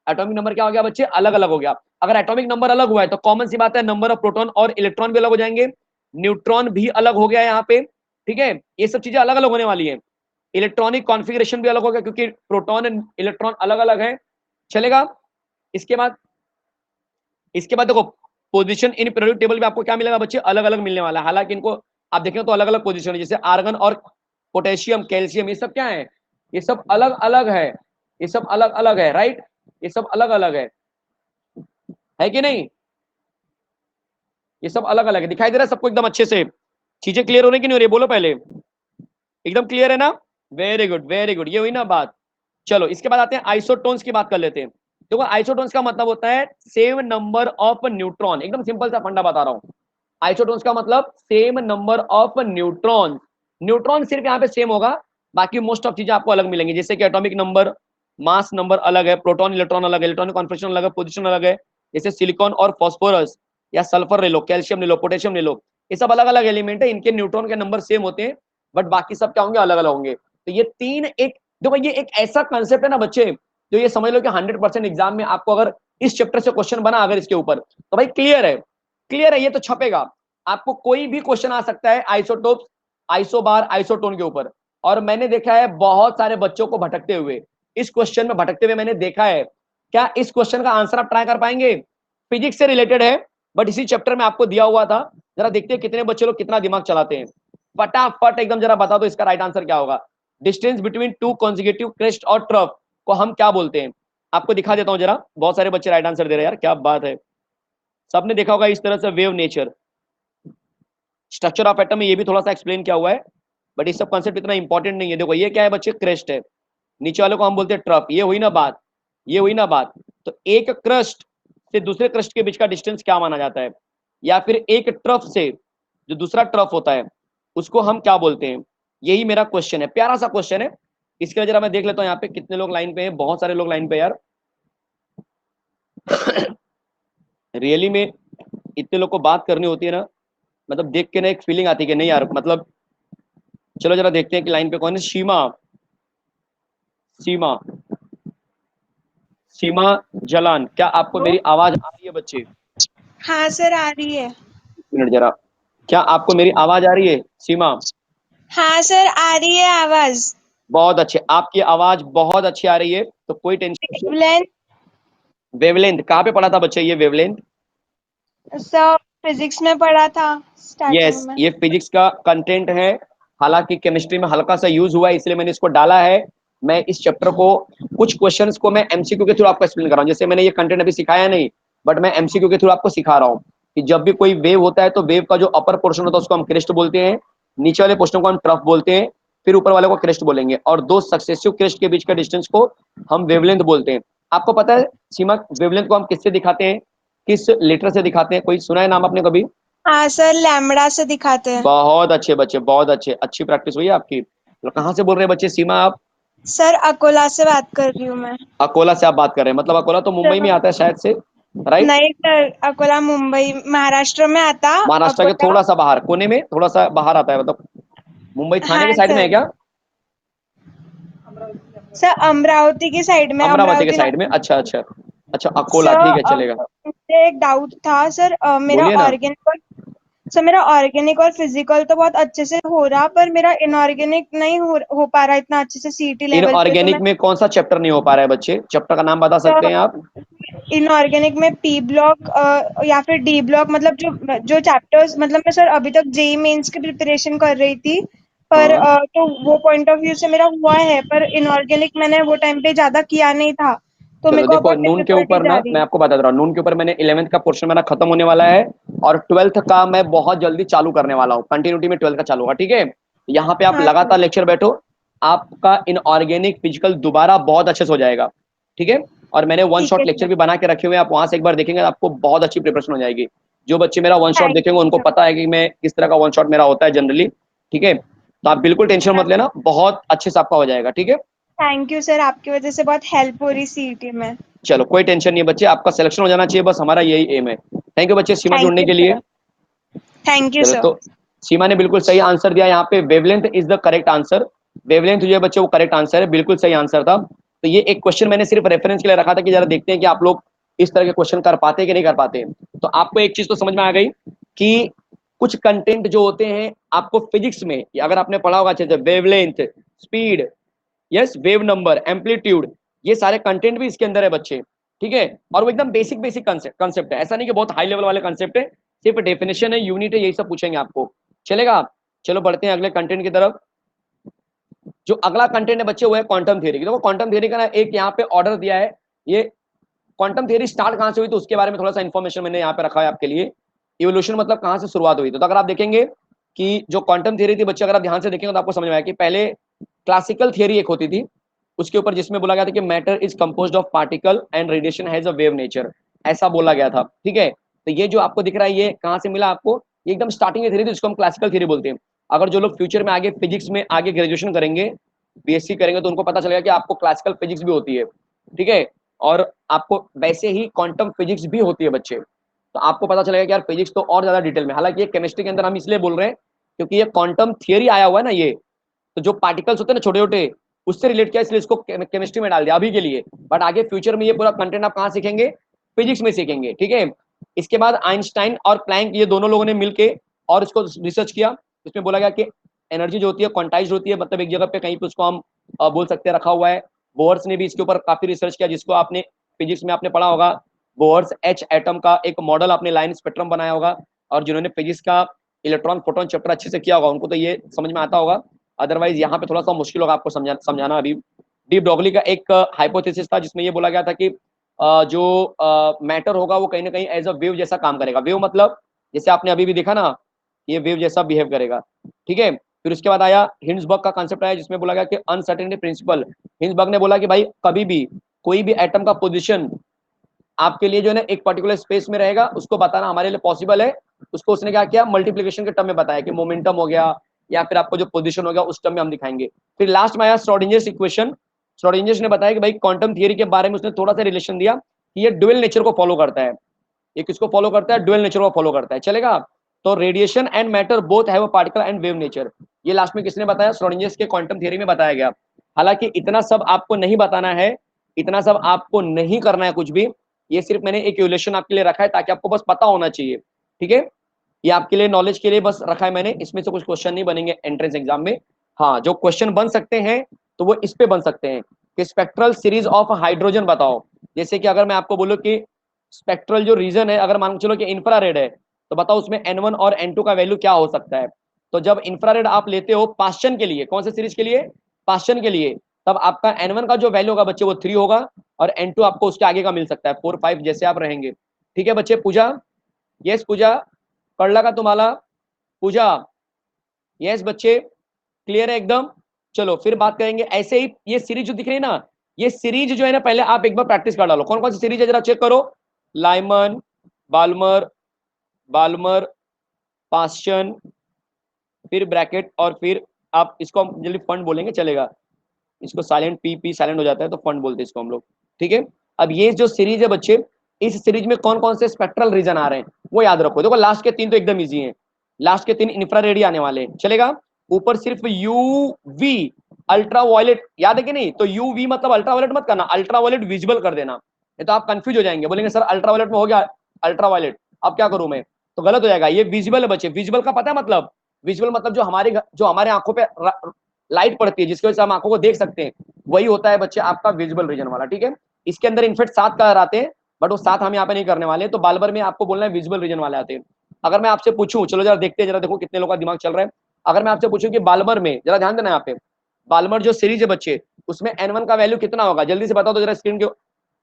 एटॉमिक नंबर क्या हो गया बच्चे? अलग अलग हो गया। अगर एटॉमिक नंबर अलग हुआ है तो कॉमन सी बात है, नंबर ऑफ प्रोटॉन और इलेक्ट्रॉन भी अलग हो जाएंगे, न्यूट्रॉन भी अलग हो गया यहाँ पे, ठीक है? ये सब चीजें अलग अलग होने वाली है। इलेक्ट्रॉनिक कॉन्फ़िगरेशन भी अलग हो गया क्योंकि प्रोटॉन एंड इलेक्ट्रॉन अलग अलग है, चलेगा? इसके बाद देखो पोजीशन इन पीरियोडिक टेबल में आपको क्या मिलेगा बच्चे? अलग अलग मिलने वाला है। हालांकि इनको आप देखें तो अलग अलग पोजीशन है, जैसे आर्गन और पोटेशियम, कैल्शियम, ये सब क्या है? ये सब अलग अलग है, ये सब अलग अलग है, राइट? ये सब अलग अलग है कि नहीं? ये सब अलग अलग है, दिखाई दे रहा है सबको एकदम अच्छे से? चीजें क्लियर हो रही कि नहीं हो रही? बोलो पहले, एकदम क्लियर है ना? वेरी गुड, वेरी गुड, ये हुई ना बात। चलो इसके बाद आते हैं आइसोटोन्स की बात कर लेते हैं। देखो आइसोटोन्स का मतलब होता है सेम नंबर ऑफ न्यूट्रॉन, एकदम सिंपल सा फंडा बता रहा हूं। आइसोटोन्स का मतलब same number of neutron. Neutron सिर्फ यहाँ पे सेम होगा, बाकी मोस्ट ऑफ चीजें आपको अलग मिलेंगी, जैसे कि एटॉमिक नंबर, मास नंबर अलग है, प्रोटॉन इलेक्ट्रॉन अलग है, इलेक्ट्रॉनिक कॉन्फ़िगरेशन अलग है, पोजीशन अलग है। जैसे सिलिकॉन और फॉस्फोरस या सल्फर ले लो, कैल्शियम ले लो, पोटेशियम ले लो, ये सब अलग अलग एलिमेंट है, इनके न्यूट्रॉन के नंबर सेम होते हैं, बट बाकी सब क्या होंगे? अलग अलग होंगे। तो ये तीन एक, देखो ये एक ऐसा कंसेप्ट है ना बच्चे, जो ये समझ लो कि 100% एग्जाम में आपको अगर इस चैप्टर से क्वेश्चन बना अगर इसके ऊपर, तो भाई क्लियर है, क्लियर है, ये तो छपेगा। आपको कोई भी क्वेश्चन आ सकता है आइसोटोप्स, आइसोबार, आइसोटोन के ऊपर। और मैंने देखा है बहुत सारे बच्चों को भटकते हुए, इस क्वेश्चन में भटकते हुए मैंने देखा है। क्या इस क्वेश्चन का आंसर आप ट्राई कर पाएंगे? फिजिक्स से रिलेटेड है, बट इसी चैप्टर में आपको दिया हुआ था। जरा देखते हैं कितने बच्चे लोग कितना दिमाग चलाते हैं। फटाफट एकदम जरा बता दो इसका राइट आंसर क्या होगा। Distance between two consecutive crest और ट्रफ को हम क्या बोलते हैं? आपको दिखा देता हूं जरा, बहुत सारे बच्चे राइट आंसर दे रहे हैं यार, क्या बात है। सबने देखा होगा इस तरह से wave nature, structure of atom में ये भी थोड़ा सा एक्सप्लेन किया हुआ है, बट ये सब कॉन्सेप्ट इतना इंपॉर्टेंट नहीं है। देखो ये क्या है बच्चे, क्रेस्ट है, नीचे वाले को हम बोलते हैं ट्रफ, ये हुई ना बात, ये हुई ना बात। तो एक क्रस्ट से दूसरे क्रस्ट के बीच का डिस्टेंस क्या माना जाता है, या फिर एक ट्रफ से जो दूसरा ट्रफ होता है उसको हम क्या बोलते हैं, यही मेरा क्वेश्चन है, प्यारा सा क्वेश्चन है। इसके लिए जरा मैं देख लेता हूँ यहाँ पे कितने लोग लाइन पे हैं, बहुत सारे लोग लाइन पे यार। रियली में इतने लोग को बात करनी होती है ना, मतलब देख के ना एक फीलिंग आती है कि नहीं यार, मतलब चलो जरा देखते हैं कि लाइन पे कौन है। सीमा, सीमा, सीमा जलान, क्या आपको तो मेरी आवाज आ रही है बच्चे? हाँ सर, आ रही है। मिनट जरा, क्या आपको मेरी आवाज आ रही है सीमा? हाँ सर, आ रही है आवाज। बहुत अच्छे, आपकी आवाज बहुत अच्छी आ रही है, तो कोई टेंशन। वेवलेंथ। वेवलेंथ कहाँ पे पढ़ा था बच्चे ये वेवलेंथ? सर फिजिक्स में पढ़ा था स्टार्टिंग यस, में। ये फिजिक्स का कंटेंट है, हालांकि केमिस्ट्री में हल्का सा यूज हुआ है इसलिए मैंने इसको डाला है। मैं इस चैप्टर को, कुछ क्वेश्चंस को मैं एमसीक्यू के थ्रू आपको एक्सप्लेन कर रहा हूँ, जैसे मैंने ये कंटेंट अभी सिखाया नहीं, बट मैं एमसीक्यू के थ्रू आपको सिखा रहा हूँ कि जब भी कोई वेव होता है तो वेव का जो अपर पोर्शन होता है उसको हम क्रेस्ट बोलते हैं, नीचे वाले पोर्शन को हम ट्रफ बोलते हैं, फिर ऊपर वाले को क्रेस्ट बोलेंगे, और दो सक्सेसिव क्रेस्ट के बीच का डिस्टेंस को हम वेवलेंथ बोलते हैं। आपको पता है सीमा, वेवलेंथ को हम किससे दिखाते हैं, किस लेटर से दिखाते हैं, कोई सुना है नाम आपने कभी? हाँ सर, लैम्बडा से दिखाते हैं। बहुत अच्छे बच्चे, बहुत अच्छे, अच्छी प्रैक्टिस हुई है आपकी। तो कहाँ से बोल रहे हैं बच्चे सीमा आप? सर अकोला से बात कर रही हूँ मैं। अकोला से आप बात कर रहे हैं, मतलब अकोला तो मुंबई में सर आता है शायद से, राइट? नहीं सर, अकोला मुंबई महाराष्ट्र में आता। महाराष्ट्र के अकोला। थोड़ा सा बाहर कोने में, थोड़ा सा बाहर आता है, मतलब मुंबई थाने के हाँ साइड में है सर। क्या? सर अमरावती की साइड में, अमरावती के अमरावती साइड में, नासिक। अच्छा अच्छा। अच्छा अकोला, सर ठीक है चलेगा। मुझे एक डाउट था सर, मेरा बोलिए ना। ऑर्गेनिक और सर मेरा ऑर्गेनिक और फिजिकल तो बहुत अच्छे से हो रहा, पर मेरा इनऑर्गेनिक नहीं हो पा रहा इतना अच्छे से सीटी लेवल पे, तो मैं इनऑर्गेनिक में कौन सा चैप्टर नहीं हो पा रहा है बच्चे, चैप्टर का नाम बता सकते हैं आप? इनऑर्गेनिक में पी ब्लॉक या फिर डी ब्लॉक, मतलब जो जो चैप्टर्स, मतलब मैं सर अभी तक जेई मेंस की प्रिपरेशन कर रही थी, पर हाँ, तो वो पॉइंट ऑफ व्यू से मेरा हुआ है, पर इनऑर्गेनिक मैंने वो टाइम पे ज्यादा किया नहीं था, तो मेरे चलो को अब देखो, बहुत नून के डिफिकल्टी ऊपर जा ना रही मैं है। आपको बता दे रहा हूँ, नून के ऊपर मैंने 11वीं का पोर्शन मेरा खत्म होने वाला है, और 12वीं का मैं बहुत जल्दी चालू करने वाला हूँ, कंटिन्यूटी में 12वीं का चालू होगा, ठीक है? यहाँ पे आप हाँ सर। लगातार लेक्चर बैठो, आपका इनऑर्गेनिक फिजिकल दोबारा बहुत अच्छे से हो जाएगा, ठीक है? और मैंने वन ठीक शॉट है लेक्चर सर। भी बना के रखे हुए हैं, आप वहां से एक बार देखेंगे आपको बहुत अच्छी प्रिपरेशन हो जाएगी। जो बच्चे मेरा वन शॉट थैंक देखेंगे यू उनको सर। पता है कि मैं किस तरह का वन शॉट मेरा होता है जनरली, ठीक है? तो आप बिल्कुल टेंशन मत लेना, बहुत अच्छे से आपका हो जाएगा, ठीक है? थैंक यू सर, आपकी वजह से बहुत हेल्प हो रही सीईटी में। चलो कोई टेंशन नहीं है बच्चे, आपका सिलेक्शन हो जाना चाहिए, बस हमारा यही एम है। थैंक यू बच्चे सीमा थैंक जुड़ने यू के लिए। सर। थैंक यू चलो सर। तो सीमा ने बिल्कुल सही आंसर दिया, यहाँ पे wavelength is the correct answer, wavelength जो है बच्चे वो करेक्ट आंसर है, बिल्कुल सही आंसर था। तो ये एक क्वेश्चन मैंने सिर्फ रेफरेंस के लिए रखा था कि जरा देखते हैं कि आप लोग इस तरह के क्वेश्चन कर पाते हैं कि नहीं कर पाते हैं। तो आपको एक चीज तो समझ में आ गई कि कुछ कंटेंट जो होते हैं आपको फिजिक्स में, अगर आपने पढ़ा होगा अच्छे से, wavelength, speed, yes, wave number, amplitude, ये सारे कंटेंट भी इसके अंदर है बच्चे, ठीक है? और वो एकदम बेसिक बेसिक कंसेप्ट है, ऐसा नहीं कि बहुत हाई लेवल वाले कंसेप्ट है, सिर्फ डेफिनेशन है, यूनिट है, यही सब पूछेंगे आपको, चलेगा? चलो बढ़ते हैं अगले कंटेंट की तरफ। जो अगला कंटेंट है बच्चे वो है क्वांटम थ्योरी। देखो क्वांटम थ्योरी का ना एक यहाँ पे ऑर्डर दिया है, ये क्वांटम थ्योरी स्टार्ट कहाँ से हुई तो उसके बारे में थोड़ा सा इन्फॉर्मेशन मैंने यहाँ पे रखा है आपके लिए। इवोल्यूशन मतलब कहाँ से शुरुआत हुई, तो अगर आप देखेंगे कि जो क्वांटम थ्योरी थी बच्चे, अगर आप ध्यान से देखेंगे तो आपको समझ में आया कि पहले क्लासिकल थियरी एक होती थी, उसके ऊपर जिसमें बोला गया था कि matter is composed of particle and radiation has a wave nature, ऐसा बोला गया था, ठीक है? तो ये जो आपको दिख रहा है ये कहाँ से मिला आपको, ये एकदम स्टार्टिंग में थियरी थी जिसको हम क्लासिकल थियरी बोलते हैं। अगर जो लोग फ्यूचर में आगे फिजिक्स में आगे ग्रेजुएशन करेंगे, बीएससी करेंगे, तो उनको पता चलेगा कि आपको क्लासिकल फिजिक्स भी होती है, ठीक है? और आपको वैसे ही क्वांटम फिजिक्स भी होती है बच्चे, तो आपको पता चलेगा कि यार फिजिक्स तो और ज्यादा डिटेल में, हालांकि ये केमिस्ट्री के अंदर हम इसलिए बोल रहे हैं क्योंकि ये क्वांटम थियरी आया हुआ है ना, ये तो जो पार्टिकल्स होते हैं ना छोटे छोटे, उससे रिलेट किया, इसलिए इसको केमिस्ट्री में डाल दिया अभी के लिए, बट आगे फ्यूचर में ये पूरा कंटेंट आप कहाँ सीखेंगे, फिजिक्स में सीखेंगे, ठीक है? इसके बाद आइंस्टाइन और प्लैंक, ये दोनों लोगों ने मिलके और इसको रिसर्च किया, इसमें बोला गया कि एनर्जी जो होती है क्वांटाइज्ड होती है, मतलब एक जगह पे कहीं पे उसको हम बोल सकते हैं रखा हुआ है। बोर्स ने भी इसके ऊपर काफी रिसर्च किया, जिसको आपने फिजिक्स में आपने पढ़ा होगा, बोर्स एच एटम का एक मॉडल आपने लाइन स्पेक्ट्रम बनाया होगा, और जिन्होंने फिजिक्स का इलेक्ट्रॉन प्रोटॉन चैप्टर अच्छे से किया होगा उनको तो ये समझ में आता होगा, अदरवाइज यहाँ पे थोड़ा सा मुश्किल होगा आपको समझाना अभी। डी ब्रॉगली का एक हाइपोथेसिस था जिसमें ये बोला गया था कि जो मैटर होगा वो कहीं ना कहीं एज अ वेव जैसा काम करेगा। वेव मतलब जैसे आपने अभी भी देखा ना, ये वेव जैसा बिहेव करेगा। ठीक है, फिर उसके बाद आया हिंड्सबर्ग का कॉन्सेप्ट आया, जिसमें बोला गया कि अनसर्टेनिटी प्रिंसिपल। हिंड्सबर्ग ने बोला कि भाई कभी भी कोई भी एटम का पोजीशन आपके लिए जो है ना एक पर्टिकुलर स्पेस में रहेगा, उसको बताना हमारे लिए पॉसिबल है। उसको उसने क्या किया, मल्टीप्लीकेशन के टर्म में बताया कि मोमेंटम हो गया या फिर आपको जो पोजीशन हो गया उस टर्म में हम दिखाएंगे। फिर लास्ट में आया श्रोडिंजर्स इक्वेशन। श्रोडिंजर्स ने बताया कि भाई क्वांटम थियरी के बारे में उसने थोड़ा सा रिलेशन दिया कि ये ड्यूअल नेचर को फॉलो करता है। ये किसको फॉलो करता है, ड्यूअल नेचर को फॉलो करता है, चलेगा। तो radiation and matter both have a particle and wave nature, ये लास्ट में किसने बताया, श्रोडिंजर्स के क्वांटम थियरी में बताया गया। हालांकि इतना सब आपको नहीं बताना है, इतना सब आपको नहीं करना है कुछ भी, ये सिर्फ मैंने एक इक्वेशन आपके लिए रखा है ताकि आपको बस पता होना चाहिए। ठीक है, ये आपके लिए नॉलेज के लिए बस रखा है मैंने, इसमें से कुछ क्वेश्चन नहीं बनेंगे एंट्रेंस एग्जाम में। हाँ, जो क्वेश्चन बन सकते हैं तो वो इस पे बन सकते हैं कि स्पेक्ट्रल सीरीज ऑफ हाइड्रोजन बताओ। जैसे कि अगर मैं आपको बोलूं कि स्पेक्ट्रल जो रीजन है, अगर मान के चलो कि इंफ्रारेड है, तो बताओ उसमें N1 और N2 का वैल्यू क्या हो सकता है। तो जब इंफ्रारेड आप लेते हो पास्चन के लिए, कौन से सीरीज के लिए, पास्चन के लिए, तब आपका N1 का जो वैल्यू होगा बच्चे वो 3 होगा, और N2 आपको उसके आगे का मिल सकता है 4 5 जैसे आप रहेंगे। ठीक है बच्चे, पूजा, यस पूजा, कड़ला का तुम्हारा, पूजा, यस बच्चे, क्लियर है एकदम। चलो फिर बात करेंगे ऐसे ही, ये सीरीज जो दिख रही है ना, ये सीरीज जो है ना पहले आप एक बार प्रैक्टिस कर डालो, कौन कौन सी सीरीज है जरा चेक करो। लाइमन, बाल्मर, बाल्मर, पास्चन, फिर ब्रैकेट, और फिर आप इसको हम जल्दी फंड बोलेंगे चलेगा, इसको साइलेंट पी पी साइलेंट हो जाता है तो फंड बोलते हैं इसको हम लोग। ठीक है, अब ये जो सीरीज है बच्चे, इस सीरीज में कौन कौन से स्पेक्ट्रल रीजन आ रहे हैं वो याद रखो। देखो लास्ट के 3 तो एकदम इजी हैं, लास्ट के 3 इंफ्रारेड ही आने वाले हैं, चलेगा। ऊपर सिर्फ यूवी अल्ट्रा वायलेट याद है कि नहीं, तो यूवी मतलब अल्ट्रा वायलेट मत करना, अल्ट्रा वायलेट विजिबल कर देना, नहीं तो आप कंफ्यूज हो जाएंगे, बोलेंगे सर अल्ट्रा वायलेट में हो गया अल्ट्रा वायलेट, अब क्या करूं मैं, तो गलत हो जाएगा। ये विजिबल है बच्चे, विजिबल का पता है मतलब, विजुअल मतलब जो हमारे आंखों पे लाइट पड़ती है जिसकी वजह से हम आंखों को देख सकते हैं, वही होता है बच्चे आपका विजिबल रीजन वाला। ठीक है, इसके अंदर इनफेक्ट 7 कलर आते हैं, बट वो 7 हम यहाँ पे नहीं करने वाले, तो बालबर में आपको बोलना है विजिबल रीजन वाले आते हैं। अगर मैं आपसे पूछूं, चलो जरा देखते हैं, जरा देखो कितने लोगों का दिमाग चल रहा है। अगर मैं आपसे पूछूं कि बालमर में, जरा ध्यान देना यहाँ पे, बालमर जो सीरीज है बच्चे, उसमें N1 का वैल्यू कितना होगा, जल्दी से बताओ तो जरा स्क्रीन के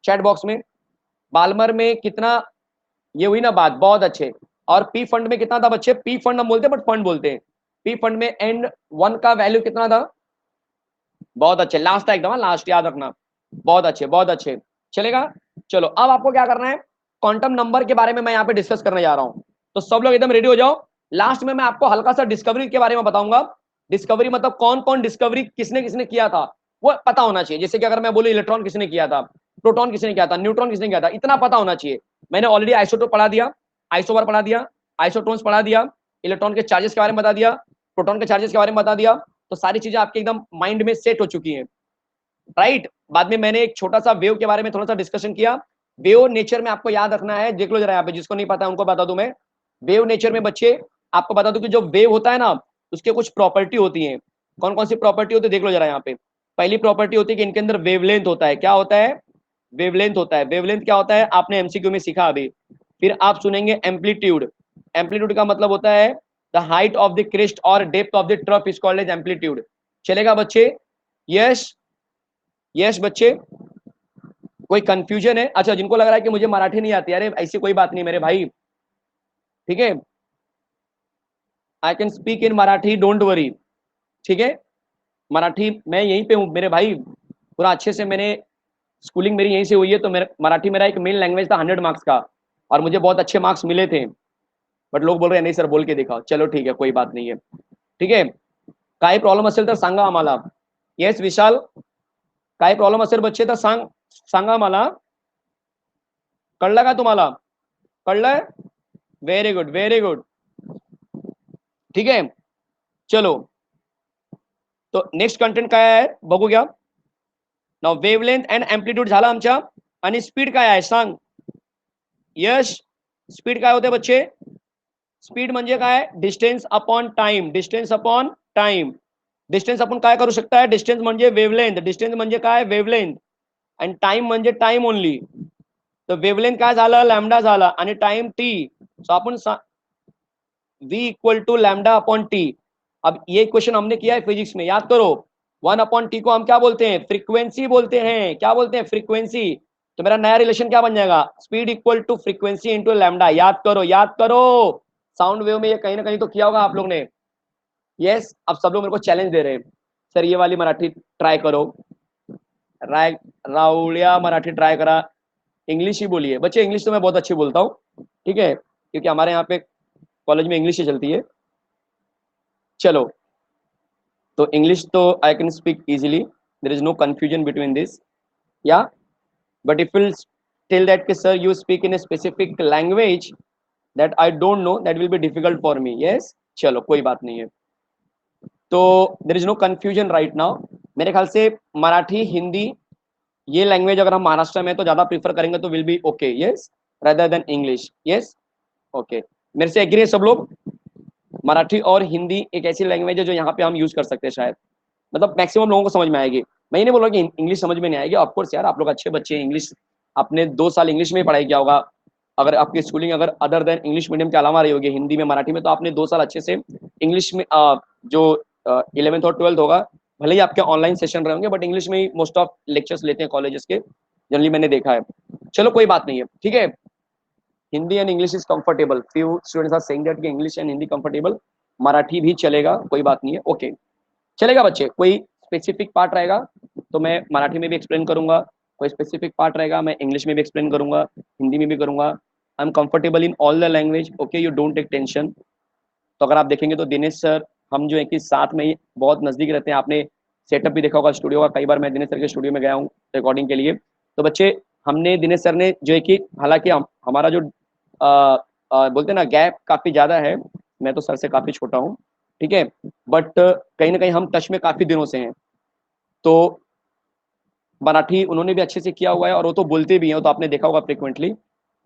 चैट बॉक्स में। बालमर में कितना, ये हुई ना बात, बहुत अच्छे। और पी फंड में कितना था बच्चे, पी फंड हम बोलते हैं बट फंड बोलते हैं, पी फंड में N1 का वैल्यू कितना था, बहुत अच्छे, लास्ट था एकदम, लास्ट याद रखना, बहुत अच्छे बहुत अच्छे, चलेगा। चलो अब आपको क्या करना है, क्वांटम नंबर के बारे में मैं यहाँ पे डिस्कस करने जा रहा हूँ, तो सब लोग एकदम रेडी हो जाओ। लास्ट में मैं आपको हल्का सा डिस्कवरी के बारे में बताऊंगा। डिस्कवरी मतलब कौन कौन डिस्कवरी किसने किसने किया था वो पता होना चाहिए। जैसे कि अगर मैं बोलूं इलेक्ट्रॉन किसने किया था, प्रोटॉन किसने किया था, न्यूट्रॉन किसने किया था, इतना पता होना चाहिए। मैंने ऑलरेडी आइसोटोप पढ़ा दिया, आइसोबार पढ़ा दिया, आइसोटोन्स पढ़ा दिया, इलेक्ट्रॉन के चार्जेस के बारे में बता दिया, प्रोटॉन के चार्जेस के बारे में बता दिया, तो सारी चीजें आपके एकदम माइंड में सेट हो चुकी हैं, राइट। बाद में मैंने एक छोटा सा वेव के बारे में थोड़ा सा डिस्कशन किया। वेव नेचर में आपको याद रखना है, देख लो जरा यहाँ पे, जिसको नहीं पता है उनको बता दूं मैं। वेव नेचर में बच्चे आपको बता दूं कि जो वेव होता है ना, उसके कुछ प्रॉपर्टी होती है। कौन कौन सी प्रॉपर्टी होती है देख लो जरा यहाँ पे। पहली प्रॉपर्टी होती है कि इनके अंदर वेवलेंथ होता है, क्या होता है, वेवलेंथ होता है। वेवलेंथ क्या होता है आपने एमसीक्यू में सीखा अभी। फिर आप सुनेंगे एम्पलीट्यूड, एम्पलीट्यूड का मतलब होता है the height of the crest और depth of the trough is called as amplitude, चलेगा बच्चे। यस यस बच्चे, कोई कंफ्यूजन है, अच्छा जिनको लग रहा है कि मुझे मराठी नहीं आती, अरे ऐसी कोई बात नहीं मेरे भाई, ठीक है, आई can speak in Marathi don't worry, ठीक है। मराठी मैं यहीं पे हूँ मेरे भाई, पूरा अच्छे से मैंने स्कूलिंग मेरी यहीं से हुई है, तो मेरे मराठी मेरा एक मेन लैंग्वेज था 100 मार्क्स का, और मुझे बहुत अच्छे मार्क्स मिले थे, बट लोग बोल रहे हैं नहीं सर बोल के दिखाओ, चलो ठीक है कोई बात नहीं है, ठीक है। काही प्रॉब्लेम असेल तर सांगा आम्हाला, येस विशाल, काही प्रॉब्लेम असेल बच्चे तर सांगा आम्हाला, कळलं का तुम्हाला, कळलंय, व्हेरी गुड व्हेरी गुड, ठीक है। चलो तो नेक्स्ट कंटेंट काय आहे बघूया। नाउ वेवलेंथ एंड एम्पलीट्यूड झाला आमच्या, आणि स्पीड काय आहे सांग, यश स्पीड काय होते बच्चे, स्पीड म्हणजे काय, distance upon time, distance upon time, distance आपण काय करू शकता है, डिस्टेंस म्हणजे वेवलेंथ, डिस्टेंस म्हणजे काय वेवलेंथ, आणि टाइम म्हणजे टाइम ओनली, तो वेवलेंथ काय झालं लॅम्डा झाला, आणि टाइम टी, सो आपण v equal to lambda upon t. अब ये क्वेश्चन हमने किया है फिजिक्स में, याद करो, 1 अपॉन टी को हम क्या बोलते हैं, फ्रीक्वेंसी बोलते हैं, क्या बोलते हैं, फ्रीक्वेंसी। तो मेरा नया रिलेशन क्या बन जाएगा, speed equal to frequency into lambda. याद करो, याद करो, साउंड वेव में ये कहीं ना कहीं तो किया होगा आप लोग ने। यस, अब सब लोग मेरे को चैलेंज दे रहे हैं, सर ये वाली मराठी ट्राई करो। राय राउलिया मराठी ट्राई करा, इंग्लिश ही बोलिए बच्चे। इंग्लिश तो मैं बहुत अच्छी बोलता हूँ, ठीक है, क्योंकि हमारे यहाँ पे कॉलेज में इंग्लिश ही चलती है। चलो, तो इंग्लिश तो I can speak easily, there is no confusion between this, या but if will tell that कि sir you speak in a specific language that I don't know, that will be difficult for me. Yes, चलो कोई बात नहीं है। तो there is no confusion right now. मेरे ख्याल से मराठी, हिंदी, ये लैंग्वेज अगर हम महाराष्ट्र में तो ज्यादा प्रीफर करेंगे तो will be okay, yes, rather than English. Yes, okay, मेरे से एग्री है सब लोग। मराठी और हिंदी एक ऐसी लैंग्वेज है जो यहाँ पे हम यूज कर सकते हैं शायद, मतलब मैक्सिमम लोगों को समझ में आएगी। मैं ये नहीं बोल रहा कि इंग्लिश समझ में नहीं आएगी, ऑफकोर्स यार, आप लोग अच्छे बच्चे हैं, इंग्लिश आपने 2 साल इंग्लिश में ही पढ़ाई किया होगा। अगर आपकी स्कूलिंग अगर अदर देन इंग्लिश मीडियम के अलावा रही होगी, हिंदी में मराठी में, तो आपने 2 साल अच्छे से इंग्लिश में जो 11th और 12th होगा, भले ही आपके ऑनलाइन सेशन रहे होंगे, बट इंग्लिश में ही मोस्ट ऑफ लेक्चर्स लेते हैं कॉलेजेस के, जनरली मैंने देखा है। चलो कोई बात नहीं है, ठीक है। Hindi and English is comfortable, few students are saying that कि English and Hindi comfortable, Marathi भी चलेगा, कोई बात नहीं है, ओके, चलेगा बच्चे। कोई स्पेसिफिक पार्ट रहेगा तो मैं मराठी में भी एक्सप्लेन करूंगा, कोई स्पेसिफिक पार्ट रहेगा मैं इंग्लिश में भी एक्सप्लेन करूंगा, हिंदी में भी करूंगा। I am comfortable in all the language, okay, you don't take tension. तो अगर आप देखेंगे तो दिनेश सर, हम जो है कि साथ में ही बहुत नजदीक रहते हैं। आपने सेटअप भी देखा होगा स्टूडियो का, कई बार मैं दिनेश सर के स्टूडियो में गया हूँ रिकॉर्डिंग के लिए। तो बच्चे, हमने दिनेश सर ने जो है कि, हालांकि हमारा जो बोलते हैं ना गैप काफी ज्यादा है, मैं तो सर से काफी छोटा हूँ, ठीक है, बट कहीं ना कहीं हम टच में काफी दिनों से हैं। तो मराठी उन्होंने भी अच्छे से किया हुआ है और वो तो बोलते भी हैं, तो आपने देखा होगा फ्रिक्वेंटली।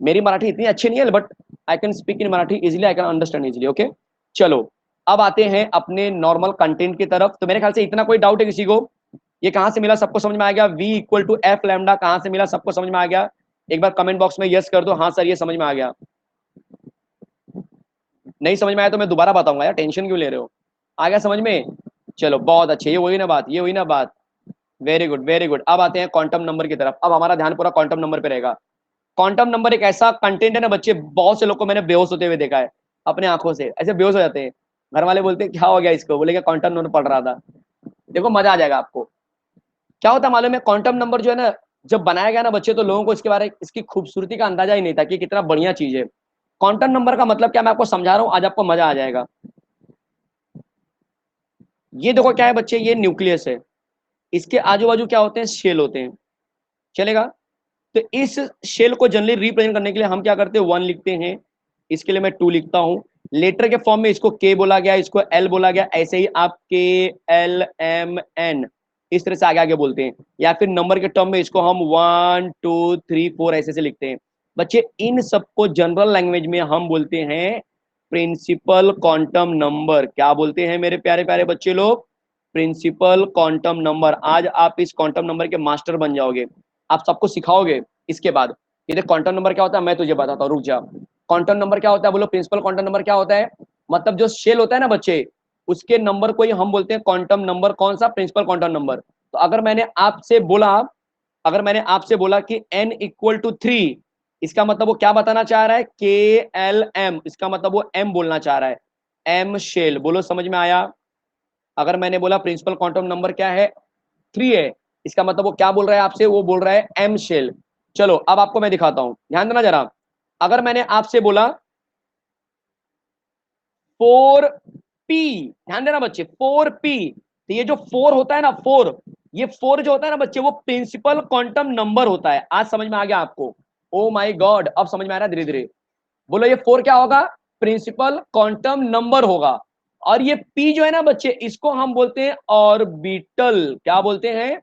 मेरी मराठी इतनी अच्छी नहीं है, but I can speak in Marathi easily, I can understand easily, okay. चलो, अब आते हैं अपने नॉर्मल कंटेंट की तरफ। तो मेरे ख्याल से इतना कोई डाउट है किसी को, ये कहां से मिला, सबको समझ में आ गया? V equal to f lambda कहां से मिला, सबको समझ में आ गया? एक बार कमेंट बॉक्स में यस कर दो, हाँ सर ये समझ में आ गया। नहीं समझ में आया तो मैं दोबारा बताऊंगा यार, टेंशन क्यों ले रहे हो? आ गया समझ में? चलो बहुत अच्छे, ये वही ना बात, ये वही ना बात, वेरी गुड वेरी गुड। अब आते हैं क्वांटम नंबर की तरफ। अब हमारा ध्यान पूरा क्वांटम नंबर पे रहेगा। क्वांटम नंबर एक ऐसा कंटेंट है ना बच्चे, बहुत से लोग को मैंने बेहोश होते हुए देखा है अपने आंखों से, ऐसे बेहोश हो जाते हैं। घर वाले बोलते हैं क्या हो गया इसको, बोले क्वांटम नंबर पढ़ रहा था। देखो मजा आ जाएगा आपको। क्या होता है मालूम है, क्वांटम नंबर जो है ना, जब बनाया गया ना बच्चे, तो लोगों को इसके बारे इसकी खूबसूरती का अंदाजा ही नहीं था कि कितना बढ़िया चीज है। क्वांटम नंबर का मतलब क्या, मैं आपको समझा रहा हूँ, आज आपको मजा आ जाएगा। ये देखो क्या है बच्चे, ये न्यूक्लियस है, इसके आजू बाजू क्या होते हैं, शेल होते हैं, चलेगा। तो इस शेल को जनरली रिप्रेजेंट करने के लिए हम क्या करते हैं, 1 लिखते हैं, इसके लिए मैं 2 लिखता हूं। लेटर के फॉर्म में इसको के बोला गया, इसको एल बोला गया, ऐसे ही आप के एल एम एन इस तरह से आगे आगे बोलते हैं। या फिर नंबर के टर्म में इसको हम 1 2 3 4 ऐसे से लिखते हैं। बच्चे इन सबको जनरल लैंग्वेज में हम बोलते हैं प्रिंसिपल क्वांटम नंबर। क्या बोलते हैं मेरे प्यारे प्यारे बच्चे लोग? Principal quantum number. आज आप इस क्वांटम नंबर के मास्टर बन जाओगे, आप सबको सिखाओगे इसके बाद। ये देख क्वांटम नंबर क्या होता है, मैं तुझे बताता हूँ, रुक जा। क्वांटम नंबर क्या होता है, बोलो प्रिंसिपल क्वांटम नंबर क्या होता है? मतलब जो शेल होता है ना बच्चे, उसके नंबर को ही हम बोलते हैं क्वांटम नंबर। कौन सा? Principal quantum number. तो अगर मैंने आपसे बोला कि n इक्वल टू 3, इसका मतलब वो क्या बताना चाह रहा है, के एल एम, इसका मतलब वो m बोलना चाह रहा है, m शेल। बोलो समझ में आया? अगर मैंने बोला प्रिंसिपल क्वांटम नंबर क्या है, 3 है, इसका मतलब वो क्या बोल रहा है आपसे, वो बोल रहा है एम शेल। चलो अब आपको मैं दिखाता हूं, ध्यान देना जरा। अगर मैंने आपसे बोला 4p, ध्यान देना बच्चे, 4p, तो ये जो 4 होता है ना, 4, ये 4 जो होता है ना बच्चे, वो प्रिंसिपल क्वांटम नंबर होता है। आज समझ में आ गया आपको? ओ माय गॉड, अब समझ में आ रहा है धीरे धीरे। बोलो ये 4 क्या होगा? प्रिंसिपल क्वांटम नंबर होगा। और ये p जो है ना बच्चे, इसको हम बोलते हैं ऑर्बिटल। क्या बोलते हैं?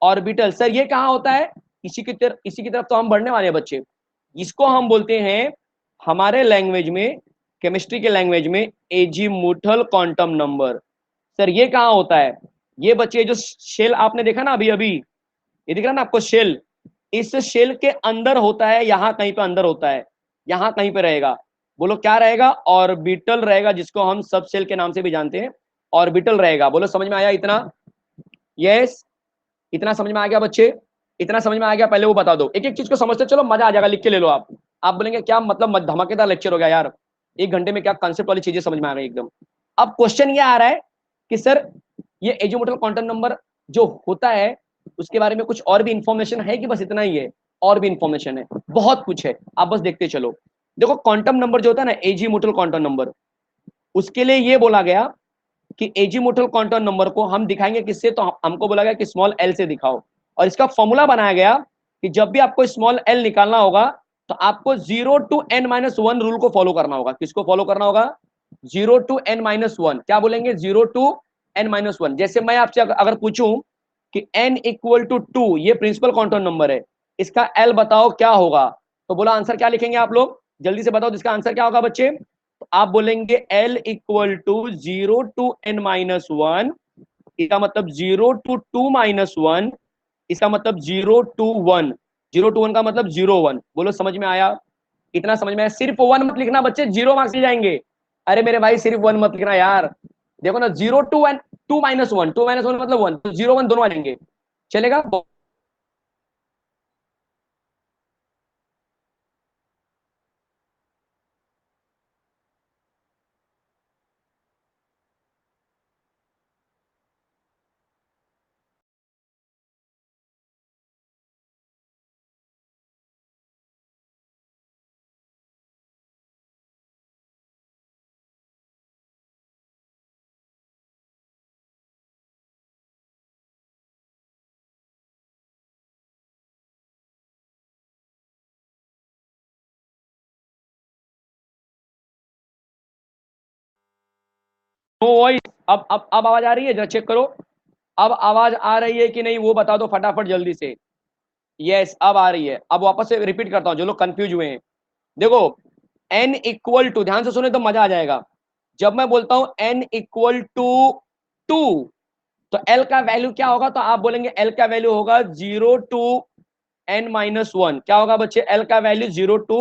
ऑर्बिटल। सर ये कहाँ होता है? इसी की तरफ तो हम बढ़ने वाले हैं बच्चे। इसको हम बोलते हैं हमारे लैंग्वेज में, केमिस्ट्री के लैंग्वेज में, एजीमुथल क्वांटम नंबर। सर ये कहाँ होता है? ये बच्चे जो शेल आपने देखा ना अभी अभी, ये दिख रहा ना आपको शेल, इस शेल के अंदर होता है, यहां कहीं पे अंदर होता है, यहां कहीं पे रहेगा। बोलो क्या रहेगा? ऑर्बिटल रहेगा, जिसको हम सब शेल के नाम से भी जानते हैं, ऑर्बिटल रहेगा। बोलो समझ में आया इतना? यस, इतना समझ में आ गया बच्चे? इतना समझ में आ गया? पहले वो बता दो, एक एक चीज को समझते चलो, मजा आ जाएगा, लिख के ले लो आप बोलेंगे क्या मतलब धमाकेदार लेक्चर हो गया यार, 1 घंटे में क्या कंसेप्ट वाली चीजें समझ में आ गई एकदम। अब क्वेश्चन ये आ रहा है कि सर ये एजीमोटल क्वांटम नंबर जो होता है उसके बारे में कुछ और भी इंफॉर्मेशन है कि बस इतना ही है? और भी इंफॉर्मेशन है, बहुत कुछ है, आप बस देखते चलो। देखो क्वांटम नंबर जो होता है ना, एजीमोटल क्वांटम नंबर, उसके लिए ये बोला गया कि एजीमोटल क्वांटम नंबर को हम दिखाएंगे किससे, तो हमको बोला गया कि स्मॉल एल से दिखाओ। और इसका फॉर्मूला बनाया गया कि जब भी आपको स्मॉल एल निकालना होगा तो आपको 0 to n-1 रूल को फॉलो करना होगा। किसको फॉलो करना होगा? 0 to n-1। क्या बोलेंगे? 0 to n-1। जैसे मैं आपसे अगर पूछूं कि n इक्वल टू 2 ये प्रिंसिपल क्वांटम नंबर है, इसका l बताओ क्या होगा, तो बोला आंसर क्या लिखेंगे आप लोग? जल्दी से बताओ इसका आंसर क्या होगा बच्चे? तो आप बोलेंगे l equal to 0 to n-1, इसका मतलब 0 to 2-1, इसका मतलब 0 to 1, 0 to 1 का मतलब 0 1। बोलो समझ में आया? इतना समझ में आया? सिर्फ 1 मत लिखना बच्चे, 0 मार्क्स ले जाएंगे। अरे मेरे भाई सिर्फ 1 मत लिखना यार, देखो ना 0 to 1, 2-1, 2-1 मतलब 1, तो 0 1 दोनों आ जाएंगे, चलेगा? No voice. अब आवाज आ रही है? जरा चेक करो, अब आवाज आ रही है कि नहीं वो बता दो फटाफट जल्दी से। यस अब आ रही है। अब वापस से रिपीट करता हूं जो लोग कंफ्यूज हुए हैं। देखो n इक्वल टू, ध्यान से सुने तो मजा आ जाएगा, जब मैं बोलता हूं n इक्वल टू 2, तो l का वैल्यू क्या होगा? तो आप बोलेंगे l का वैल्यू होगा 0 to n-1। क्या होगा बच्चे? l का वैल्यू 0 to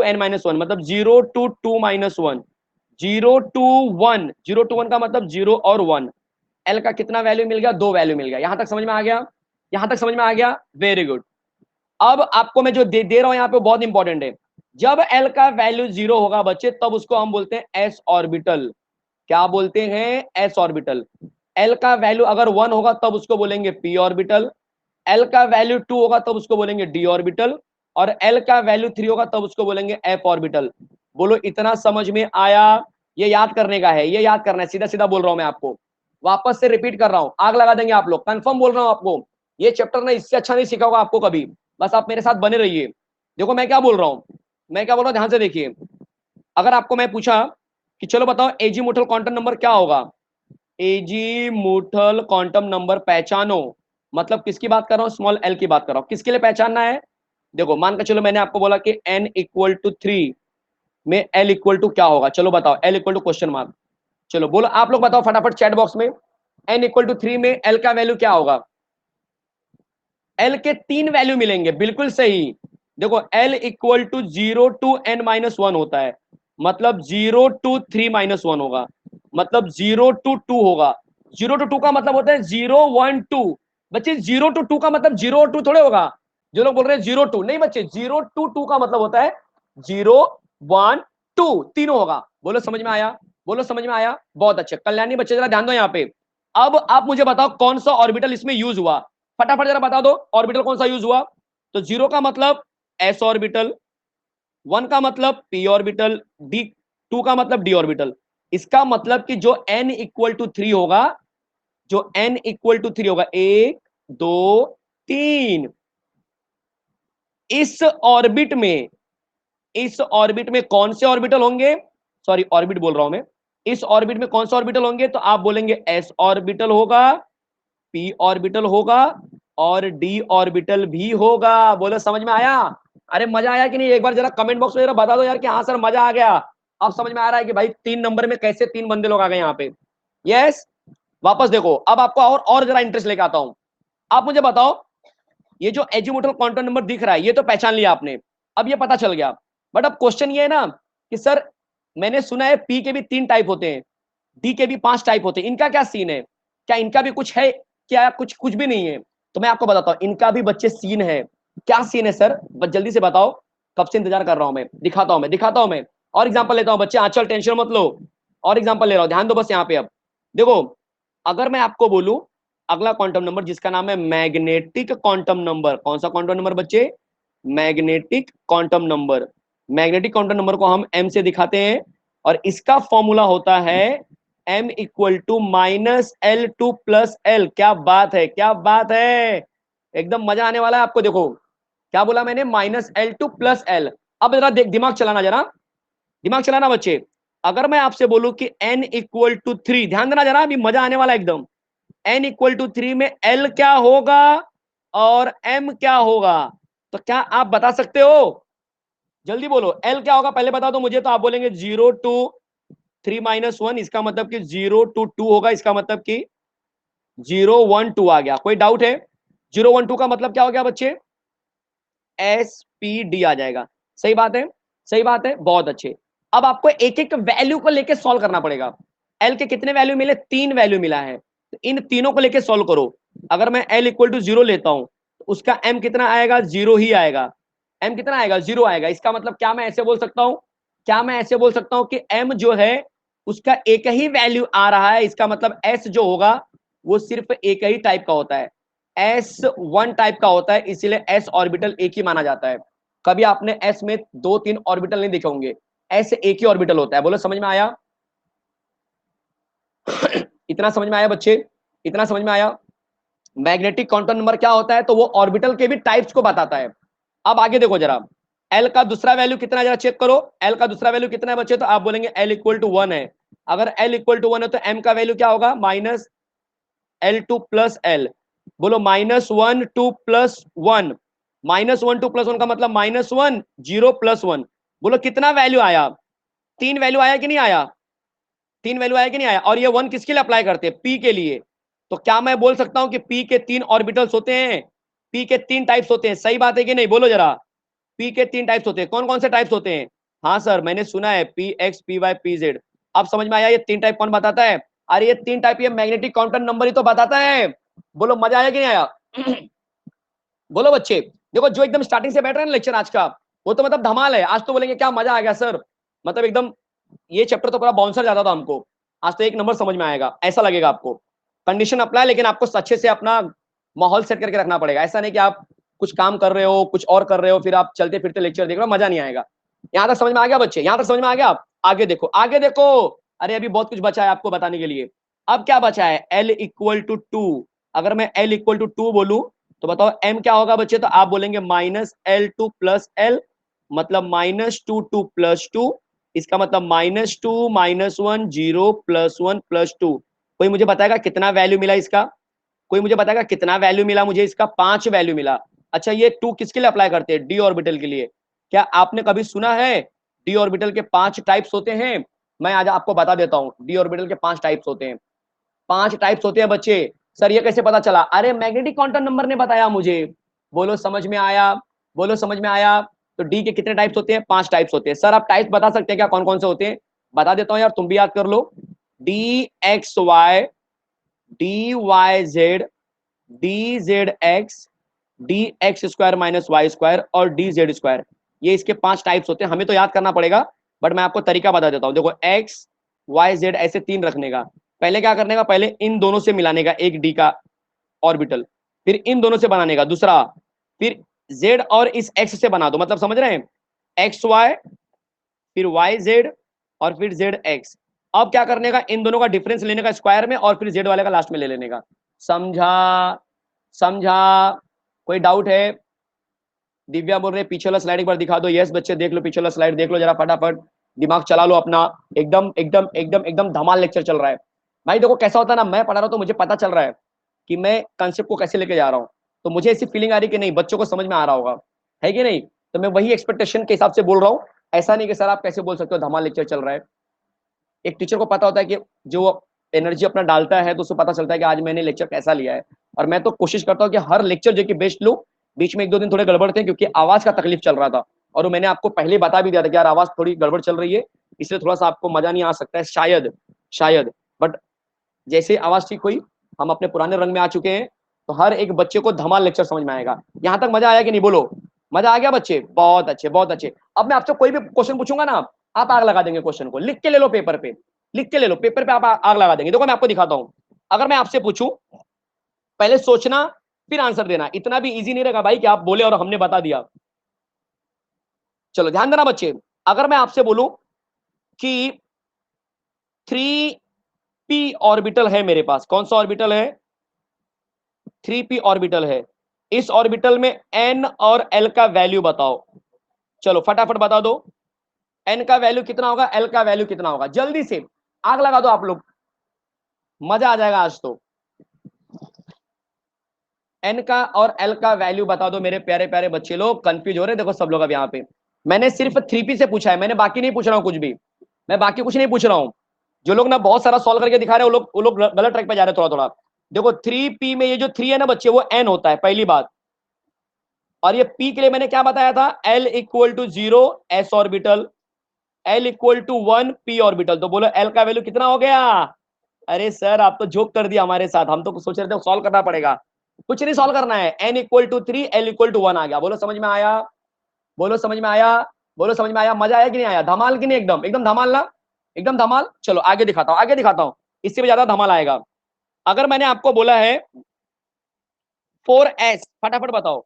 n-1, मतलब 0 to 2-1, 0 to 1, 0 to 1 का मतलब 0 और 1। l का कितना वैल्यू मिल गया? 2 वैल्यू मिल गया। यहां तक समझ में आ गया? यहां तक समझ में आ गया? Very good. अब आपको मैं जो दे रहा हूं यहाँ पे बहुत इंपॉर्टेंट है। जब l का वैल्यू 0 होगा बच्चे तब उसको हम बोलते हैं s ऑर्बिटल। क्या बोलते हैं? s orbital. l का वैल्यू अगर 1 होगा तब उसको बोलेंगे p ऑर्बिटल, l का वैल्यू 2 होगा तब उसको बोलेंगे d ऑर्बिटल, और l का वैल्यू 3 होगा तब उसको बोलेंगे f ऑर्बिटल। बोलो इतना समझ में आया? ये याद करने का है, ये याद करना है, सीधा सीधा बोल रहा हूं मैं आपको, वापस से रिपीट कर रहा हूं, आग लगा देंगे आप लोग, कंफर्म बोल रहा हूं आपको। ये चैप्टर ना इससे अच्छा नहीं सीखा होगा आपको कभी, बस आप मेरे साथ बने रहिए। देखो मैं क्या बोल रहा हूं, मैं क्या बोल रहा हूं, ध्यान से देखिए। अगर आपको मैं पूछा कि चलो बताओ एजीमुथल क्वांटम नंबर क्या होगा, एजीमुथल क्वांटम नंबर पहचानो, मतलब किसकी बात कर रहा हूं? स्मॉल एल की बात कर रहा हूं। किसके लिए पहचानना है? देखो मान के चलो मैंने आपको बोला कि n इक्वल टू 3 में l इक्वल टू क्या होगा, चलो बताओ l equal to question mark. चलो बोलो आप लोग बताओ फटाफट चैट बॉक्स में, n इक्वल टू 3 में l का वैल्यू क्या होगा? l के 3 वैल्यू मिलेंगे, बिल्कुल सही। देखो l equal to 0 to n-1 होता है, मतलब 0 to 3-1 होगा, मतलब 0 to 2 होगा। 0 to 2 का मतलब होता है 0 1 2। बच्चे 0 to 2 का मतलब 0 और 2 थोड़े होगा। जो लोग बोल रहे हैं 0 2, नहीं बच्चे 0 to 2 का मतलब होता है 0 1 2, तीनों होगा। बोलो समझ में आया? बोलो समझ में आया? बहुत अच्छे कल्याणी बच्चे जरा ध्यान दो यहाँ पे। अब आप मुझे बताओ कौन सा ऑर्बिटल इसमें यूज हुआ, फटाफट जरा बता दो ऑर्बिटल कौन सा यूज हुआ। तो 0 का मतलब s ऑर्बिटल, 1 का मतलब p ऑर्बिटल, d 2 का मतलब d ऑर्बिटल। इसका मतलब कि जो n इक्वल टू 3 होगा, जो n इक्वल टू 3 होगा, 1 2 3, इस ऑर्बिट में, इस ऑर्बिट में कौन से ऑर्बिटल होंगे? सॉरी ऑर्बिट बोल रहा हूं मैं। इस ऑर्बिट में कौन सा ऑर्बिटल होंगे? तो आप बोलेंगे s ऑर्बिटल होगा, p ऑर्बिटल होगा, और d ऑर्बिटल भी होगा। बोलो समझ में आया? अरे मजा आया कि नहीं? एक बार जरा कमेंट बॉक्स में जरा बता दो यार कि हाँ सर मजा आ गया। अब समझ में आ रहा है कि भाई 3 नंबर में कैसे 3 बंदे लोग आ गए यहाँ पे। यस वापस देखो, अब आपको और जरा इंटरेस्ट लेके आता हूं। आप मुझे बताओ, ये जो एजीमुथल क्वांटम नंबर दिख रहा है ये तो पहचान लिया आपने, अब ये पता चल गया। बट अब क्वेश्चन ये है ना कि सर मैंने सुना है पी के भी 3 टाइप होते हैं, डी के भी 5 टाइप होते हैं, इनका क्या सीन है? क्या इनका भी कुछ है? क्या कुछ? कुछ भी नहीं है। तो मैं आपको बताता हूँ, इनका भी बच्चे सीन है। क्या सीन है सर, बस जल्दी से बताओ, कब से इंतजार कर रहा हूं मैं, दिखाता हूं मैं। और एग्जांपल लेता हूं बच्चे, आंचल टेंशन मत लो, और एग्जांपल ले रहा हूं, ध्यान दो बस यहाँ पे। अब देखो, अगर मैं आपको बोलूं अगला क्वांटम नंबर जिसका नाम है मैग्नेटिक क्वांटम नंबर, कौन सा क्वांटम नंबर बच्चे, magnetic quantum number. Magnetic quantum number को हम एम से दिखाते हैं, और इसका फॉर्मूला होता है m equal to -L2 + L। क्या बात है, क्या बात है, एकदम मजा आने वाला है आपको। देखो क्या बोला मैंने, -L2 + L। अब जरा देख, दिमाग चलाना, जरा दिमाग चलाना बच्चे। अगर मैं आपसे बोलूं कि n इक्वल टू 3, ध्यान देना जरा, अभी मजा आने वाला है एकदम। n इक्वल टू 3 में l क्या होगा और m क्या होगा, तो क्या आप बता सकते हो, जल्दी बोलो, l क्या होगा पहले बता दो मुझे। तो आप बोलेंगे 0 2 3 - 1, इसका मतलब कि 0 2 2 होगा, इसका मतलब कि 0 1 2 आ गया। कोई डाउट है, 0 1 2 का मतलब क्या हो गया बच्चे, SPD आ जाएगा। सही बात है, सही बात है, बहुत अच्छे। अब आपको एक एक वैल्यू को लेके सॉल्व करना पड़ेगा। एल के कितने वैल्यू मिले, 3 वैल्यू मिला है, तो इन तीनों को लेके सॉल्व करो। अगर मैं एल इक्वल टू 0 लेता हूं तो उसका एम कितना आएगा, 0 ही आएगा। एम कितना आएगा, 0 आएगा। इसका मतलब क्या मैं ऐसे बोल सकता हूं, क्या मैं ऐसे बोल सकता हूं कि एम जो है उसका एक ही वैल्यू आ रहा है, इसका मतलब एस जो होगा वो सिर्फ एक ही टाइप का होता है, S1 टाइप का होता है, इसीलिए S ऑर्बिटल एक ही माना जाता है। कभी आपने S में 2 3 ऑर्बिटल नहीं देखे होंगे, S एक ही ऑर्बिटल होता है। बोलो समझ में आया इतना समझ में आया बच्चे, इतना समझ में आया। मैग्नेटिक क्वांटम नंबर क्या होता है, तो वो ऑर्बिटल के भी टाइप्स को बताता है। अब आगे देखो जरा, L का दूसरा वैल्यू कितना है जरा चेक करो, L का दूसरा वैल्यू कितना है बच्चे, तो आप बोलेंगे L इक्वल टू 1 है। अगर L इक्वल टू 1 है तो M का वैल्यू क्या होगा, -L2 + L। बोलो -1 2 + 1, -1 2 + 1 का मतलब -1 0 + 1। बोलो कितना वैल्यू आया, 3 वैल्यू आया कि नहीं आया, 3 वैल्यू आया कि नहीं आया। और ये 1 किसके लिए अप्लाई करते हैं, पी के लिए। तो क्या मैं बोल सकता हूं कि पी के 3 ऑर्बिटल्स होते हैं, पी के 3 टाइप्स होते हैं, सही बात है कि नहीं, बोलो जरा। पी के 3 टाइप्स होते हैं, कौन कौन से टाइप्स होते हैं, हाँ सर मैंने सुना है, PX PY PZ। अब समझ में आया, ये 3 टाइप कौन बताता है, अरे ये 3 टाइप ये मैग्नेटिक क्वांटम नंबर ही तो बताता है। बोलो मजा आया कि नहीं आया बोलो बच्चे। देखो जो एकदम स्टार्टिंग से बैठ रहे हैं ना लेक्चर आज का, वो तो मतलब धमाल है। आज तो बोलेंगे क्या मजा आ गया सर, मतलब एकदम ये चैप्टर तो पूरा बाउंसर जाता था हमको, आज तो एक नंबर समझ में आएगा, ऐसा लगेगा आपको। कंडीशन अप्लाई, लेकिन आपको अच्छे से अपना माहौल सेट करके रखना पड़ेगा। ऐसा नहीं कि आप कुछ काम कर रहे हो, कुछ और कर रहे हो, फिर आप चलते फिरते लेक्चर देख रहे हो, मजा नहीं आएगा। यहां तक समझ में आ गया बच्चे, यहां तक समझ में आ गया। आप आगे देखो, आगे देखो, अरे अभी बहुत कुछ बचा है आपको बताने के लिए। अब क्या बचा है, L इक्वल टू 2। अगर मैं L इक्वल टू 2 बोलूं तो बताओ M क्या होगा बच्चे, तो आप बोलेंगे -L2 + L, मतलब -2 2 + 2, इसका मतलब -2 -1 0 +1 +2। कोई मुझे बताएगा कितना वैल्यू मिला इसका, कोई मुझे बताएगा कितना वैल्यू मिला मुझे इसका, 5 वैल्यू मिला। अच्छा ये 2 किसके लिए अप्लाई करते हैं, डी ऑर्बिटल के लिए। क्या आपने कभी सुना है डी ऑर्बिटल के 5 टाइप्स होते हैं, मैं आज आपको बता देता हूं, डी ऑर्बिटल के 5 टाइप्स होते हैं, 5 टाइप्स होते हैं बच्चे। सर ये कैसे पता चला, अरे मैग्नेटिक क्वांटम नंबर ने बताया मुझे। बोलो समझ में आया, बोलो समझ में आया। तो डी के कितने टाइप्स होते हैं, 5 टाइप्स होते हैं। सर आप टाइप्स बता सकते हैं क्या, कौन कौन से होते हैं, बता देता हूं यार, तुम भी याद कर लो। DXY, DYZ, DZX, DX² - Y² और DZ², ये इसके 5 टाइप्स होते हैं। हमें तो याद करना पड़ेगा, बट मैं आपको तरीका बता देता हूँ। देखो XYZ ऐसे 3 रखने का, पहले क्या करने का, पहले इन दोनों से मिलाने का एक डी का ऑर्बिटल, फिर इन दोनों से बनाने का दूसरा, फिर Z और इस X से बना दो, मतलब समझ रहे हैं, XY फिर YZ और फिर ZX। अब क्या करने का, इन दोनों का डिफरेंस लेने का स्क्वायर में, और फिर Z वाले का लास्ट में ले लेने का। समझा, समझा, कोई डाउट है। दिव्या बोल रहे पीछे वाला स्लाइड एक बार दिखा दो। यस बच्चे देख लो, पीछे वाला स्लाइड देख लो जरा फटाफट, दिमाग चला लो अपना। एकदम एकदम एकदम एकदम धमाल लेक्चर चल रहा है भाई। देखो कैसा होता है ना, मैं पढ़ा रहा हूँ तो मुझे पता चल रहा है कि मैं कंसेप्ट को कैसे लेके जा रहा हूँ, तो मुझे ऐसी फीलिंग आ रही कि नहीं बच्चों को समझ में आ रहा होगा, है कि नहीं। तो मैं वही एक्सपेक्टेशन के हिसाब से बोल रहा हूँ। ऐसा नहीं कि सर आप कैसे बोल सकते हो धमाल लेक्चर चल रहा है। एक टीचर को पता होता है कि जो एनर्जी अपना डालता है तो उसको पता चलता है कि आज मैंने लेक्चर कैसा लिया है। और मैं तो कोशिश करता हूँ कि हर लेक्चर जो कि बेस्ट लूँ। बीच में 1 2 दिन थोड़े गड़बड़ थे क्योंकि आवाज का तकलीफ चल रहा था, और वो मैंने आपको पहले बता भी दिया था कि यार आवाज थोड़ी गड़बड़ चल रही है, इसलिए थोड़ा सा आपको मजा नहीं आ सकता है शायद, शायद। बट जैसे आवाज ठीक हुई, हम अपने पुराने रंग में आ चुके हैं। तो हर एक बच्चे को धमाल लेक्चर समझ में आएगा। यहां तक मजा आया कि नहीं, बोलो मजा आ गया बच्चे? बहुत अच्छे बहुत अच्छे। अब मैं आपसे कोई भी क्वेश्चन पूछूंगा ना, आप आग लगा देंगे क्वेश्चन को, लिख के ले लो पेपर पे, लिख के ले लो पेपर पे, आप आग लगा देंगे। देखो मैं आपको दिखाता हूं, अगर मैं आपसे पूछूं, पहले सोचना फिर आंसर देना, इतना भी इजी नहीं रहेगा भाई कि आप बोले और हमने बता दिया। चलो ध्यान देना बच्चे, अगर मैं आपसे बोलूं कि 3p ऑर्बिटल है मेरे पास, कौन सा ऑर्बिटल है? 3p ऑर्बिटल है, इस ऑर्बिटल में n और l का वैल्यू बताओ। चलो फटाफट बता दो, n का वैल्यू कितना होगा, l का वैल्यू कितना होगा, जल्दी से आग लगा दो आप लोग, मजा आ जाएगा आज तो। n का और l का वैल्यू बता दो मेरे प्यारे प्यारे बच्चे लोग, कंफ्यूज हो रहे देखो सब लोग। अब यहाँ पे मैंने सिर्फ 3p से पूछा है, मैंने बाकी नहीं पूछ रहा हूँ कुछ भी, मैं बाकी कुछ नहीं पूछ रहा हूँ। जो लोग ना बहुत सारा सॉल्व करके दिखा रहे हैं वो लोग गलत ट्रैक पे जा रहे हैं थोड़ा थोड़ा। देखो 3p में ये जो 3 है ना बच्चे, वो n होता है पहली बात, और ये p के लिए मैंने क्या बताया था, l equal to 0 s orbital, l equal to 1 p orbital. तो बोलो l का वैल्यू कितना हो गया? अरे सर आप तो जोक कर दिया हमारे साथ, हम तो सोच रहे थे सॉल्व करना पड़ेगा, कुछ नहीं सॉल्व करना है, n equal to 3 l equal to 1 आ गया। बोलो समझ में आया, बोलो समझ में आया, बोलो समझ में आया, मजा आया कि नहीं आया, धमाल कि नहीं, एकदम एकदम धमाल ना, एकदम धमाल। चलो आगे दिखाता हूं, आगे दिखाता हूं, इससे भी ज्यादा धमाल आएगा। अगर मैंने आपको बोला है 4s, फटाफट बताओ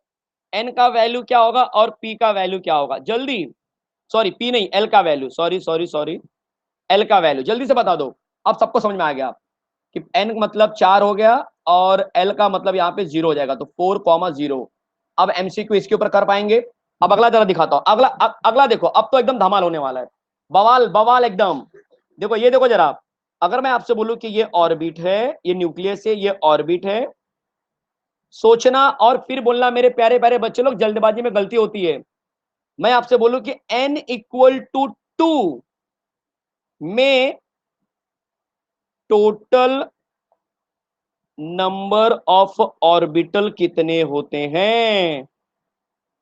n का वैल्यू क्या होगा और p का वैल्यू क्या होगा, जल्दी। सॉरी p नहीं, l का value, sorry sorry sorry, l का वैल्यू जल्दी से बता दो। अब सबको समझ में आ गया कि n मतलब 4 हो गया और l का मतलब यहाँ पे 0 हो जाएगा, तो 4,0। अब एमसीक्यू इसके ऊपर कर पाएंगे। अब अगला जरा दिखाता हूं, अगला देखो, अब तो एकदम धमाल होने वाला है, बवाल बवाल एकदम। देखो ये देखो जरा, अगर मैं आपसे बोलूं कि ये ऑर्बिट है, ये न्यूक्लियस है, ये ऑर्बिट है, सोचना और फिर बोलना मेरे प्यारे प्यारे बच्चे लोग, जल्दबाजी में गलती होती है। मैं आपसे बोलूं कि n इक्वल टू 2 में टोटल नंबर ऑफ ऑर्बिटल कितने होते हैं?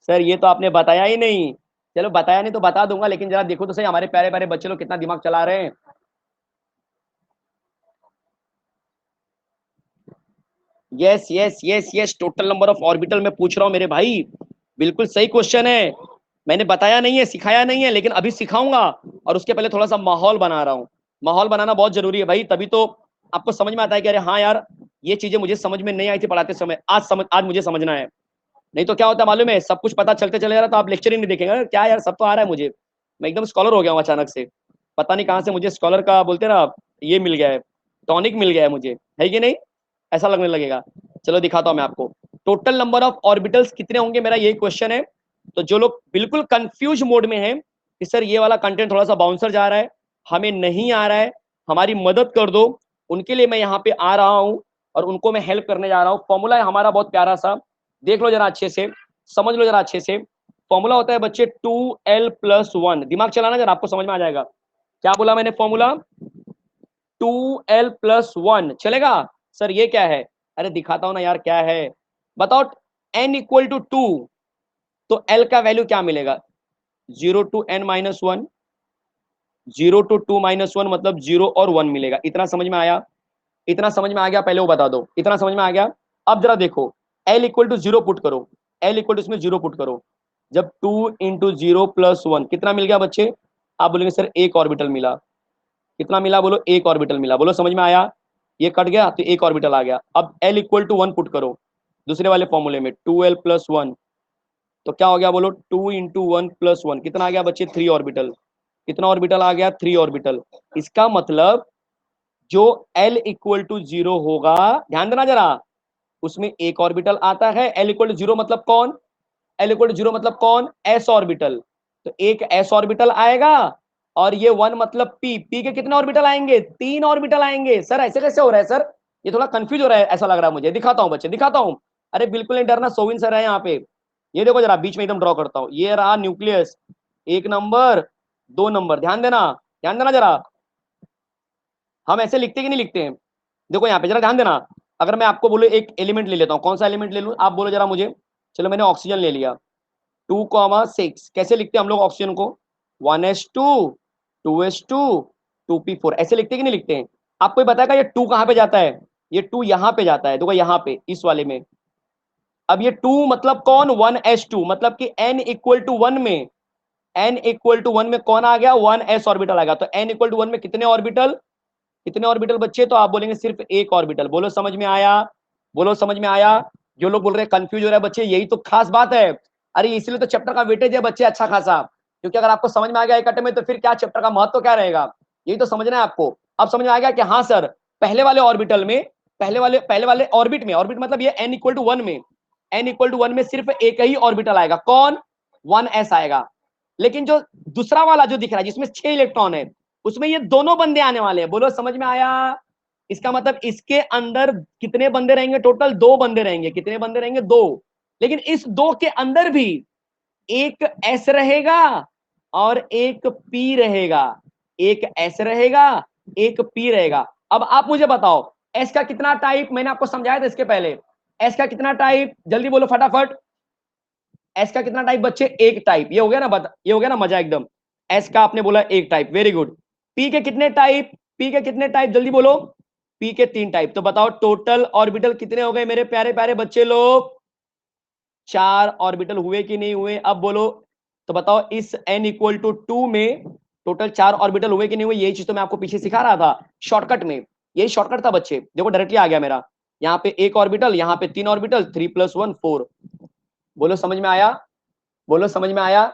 सर ये तो आपने बताया ही नहीं। चलो बताया नहीं तो बता दूंगा, लेकिन जरा देखो तो सही हमारे प्यारे प्यारे बच्चे लोग कितना दिमाग चला रहे हैं। Yes yes yes yes, total number of orbital मैं पूछ रहा हूं मेरे भाई, बिल्कुल सही क्वेश्चन है। मैंने बताया नहीं है, सिखाया नहीं है, लेकिन अभी सिखाऊंगा, और उसके पहले थोड़ा सा माहौल बना रहा हूँ। माहौल बनाना बहुत जरूरी है भाई, तभी तो आपको समझ में आता है कि अरे हाँ यार, ये चीजें मुझे समझ में नहीं आई थी पढ़ाते समय, आज मुझे समझना है। नहीं तो क्या होता है मालूम है, सब कुछ पता चलते चले जा रहा तो आप लेक्चर ही नहीं देखेंगे, अरे क्या यार सब तो आ रहा है मुझे, मैं एकदम स्कॉलर हो गया हूँ अचानक से, पता नहीं कहाँ से मुझे स्कॉलर का बोलते हैं ना, ये मिल गया है, टॉनिक मिल गया है मुझे, है कि नहीं, ऐसा लगने लगेगा। चलो दिखाता हूं मैं आपको, टोटल नंबर ऑफ ऑर्बिटल्स कितने होंगे, मेरा यही क्वेश्चन है। तो जो लोग बिल्कुल कंफ्यूज मोड में हैं कि सर ये वाला कंटेंट थोड़ा सा बाउंसर जा रहा है, हमें नहीं आ रहा है, हमारी मदद कर दो, उनके लिए मैं यहाँ पे आ रहा हूँ और उनको मैं हेल्प करने जा रहा हूँ। फॉर्मूला है हमारा बहुत प्यारा सा, देख लो जरा अच्छे से, समझ लो जरा अच्छे से। फॉर्मूला होता है बच्चे 2l+1, दिमाग चलाना जरा, आपको समझ में आ जाएगा। क्या बोला मैंने, फॉर्मूला 2l+1 चलेगा। सर ये क्या है, अरे दिखाता हूं ना यार क्या है, बताओ। n इक्वल टू 2, तो l का वैल्यू क्या मिलेगा, 0 to n-1, 0 to 2-1 मतलब 0 और 1 मिलेगा। इतना समझ में आया, इतना समझ में आ गया, पहले वो बता दो, इतना समझ में आ गया। अब जरा देखो, l इक्वल टू 0 पुट करो, l इक्वल टू इसमें 0 पुट करो, जब 2 × 0+1 कितना मिल गया बच्चे, आप बोलेंगे सर एक ऑर्बिटल मिला, कितना मिला, बोलो एक ऑर्बिटल मिला, बोलो समझ में आया, ये कट गया तो एक ऑर्बिटल आ गया। अब l इक्वल टू 1 पुट करो दूसरे वाले फॉर्मूले में, 2l+1, तो क्या हो गया, बोलो 2 × 1+1 कितना आ गया बच्चे, 3 ऑर्बिटल, कितना ऑर्बिटल आ गया, 3 ऑर्बिटल। इसका मतलब जो l इक्वल टू 0 होगा, ध्यान देना जरा, उसमें एक ऑर्बिटल आता है। l इक्वल टू 0 मतलब कौन, l इक्वल टू 0 मतलब कौन, s ऑर्बिटल, तो एक s ऑर्बिटल आएगा, और ये 1 मतलब p के कितने ऑर्बिटल आएंगे, 3 ऑर्बिटल आएंगे। सर ऐसे कैसे हो रहा है सर, ये थोड़ा कंफ्यूज हो रहा है ऐसा लग रहा है मुझे, दिखाता हूं बच्चे, दिखाता हूं। अरे बिल्कुल नहीं डरना, सोविन सर है यहाँ पे। ये देखो जरा बीच में एकदम ड्रॉ करता हूँ, ये रहा न्यूक्लियस, 1 नंबर 2 नंबर, ध्यान देना, ध्यान देना जरा। हम ऐसे लिखते कि नहीं लिखते हैं, देखो यहाँ पे जरा ध्यान देना। अगर मैं आपको बोलूं एक एलिमेंट ले लेता हूँ, कौन सा एलिमेंट ले लूं, आप बोलो जरा मुझे। चलो मैंने ऑक्सीजन ले लिया, 2,6, कैसे लिखते हैं हम लोग ऑक्सीजन को, 1s2 2s2 2p4, ऐसे लिखते कि नहीं लिखते हैं। आपको बताएगा ये 2 कहाँ पे जाता है, ये 2 यहाँ पे जाता है, देखो यहाँ पे इस वाले में, अब ये 2 मतलब कौन, 1s2, मतलब कि n इक्वल टू 1 में, n इक्वल टू 1 में कौन आ गया, 1s ऑर्बिटल आ गया। तो n इक्वल टू 1 में कितने ऑर्बिटल, कितने ऑर्बिटल बच्चे, तो आप बोलेंगे सिर्फ एक ऑर्बिटल। बोलो समझ में आया, बोलो समझ में आया। जो लोग बोल रहे हैं कंफ्यूज हो रहा है बच्चे, यही तो खास बात है। अरे इसलिए तो चैप्टर का वेटेज है बच्चे अच्छा खासा, क्योंकि अगर आपको समझ में आ गया एक में, तो फिर क्या चैप्टर का महत्व क्या रहेगा, यही तो समझना है आपको। अब समझ में आ गया कि हाँ सर, पहले वाले ऑर्बिटल में, पहले वाले ऑर्बिट में, ऑर्बिट मतलब ये n इक्वल टू 1 में, n इक्वल टू 1 में सिर्फ एक ही ऑर्बिटल आएगा, कौन, 1s आएगा। लेकिन जो दूसरा वाला जो दिख रहा है जिसमें 6 इलेक्ट्रॉन है, उसमें ये दोनों बंदे आने वाले हैं। बोलो समझ में आया। इसका मतलब इसके अंदर कितने बंदे रहेंगे, टोटल 2 बंदे रहेंगे। कितने बंदे रहेंगे, 2। लेकिन इस 2 के अंदर भी एक एस रहेगा और एक पी रहेगा, एक एस रहेगा, एक पी रहेगा। अब आप मुझे बताओ, एस का कितना टाइप, मैंने आपको समझाया था इसके पहले, एस का कितना टाइप, जल्दी बोलो फटाफट। एस का कितना टाइप बच्चे, एक टाइप। ये हो गया ना, बता, ये हो गया ना मजा एकदम। एस का आपने बोला एक टाइप, वेरी गुड। पी के कितने टाइप, पी के कितने टाइप, जल्दी बोलो। पी के 3 टाइप। तो बताओ टोटल ऑर्बिटल कितने हो गए मेरे प्यारे प्यारे बच्चे लोग, 4 ऑर्बिटल हुए कि नहीं हुए, अब बोलो। तो बताओ इस n इक्वल टू 2 में टोटल 4 ऑर्बिटल हुए कि नहीं हुए। यही चीज तो मैं आपको पीछे सिखा रहा था शॉर्टकट में, यही शॉर्टकट था बच्चे। देखो डायरेक्टली आ गया मेरा, यहाँ पे एक ऑर्बिटल, यहाँ पे 3 ऑर्बिटल, 3 + 1 4। बोलो समझ में आया, बोलो समझ में आया,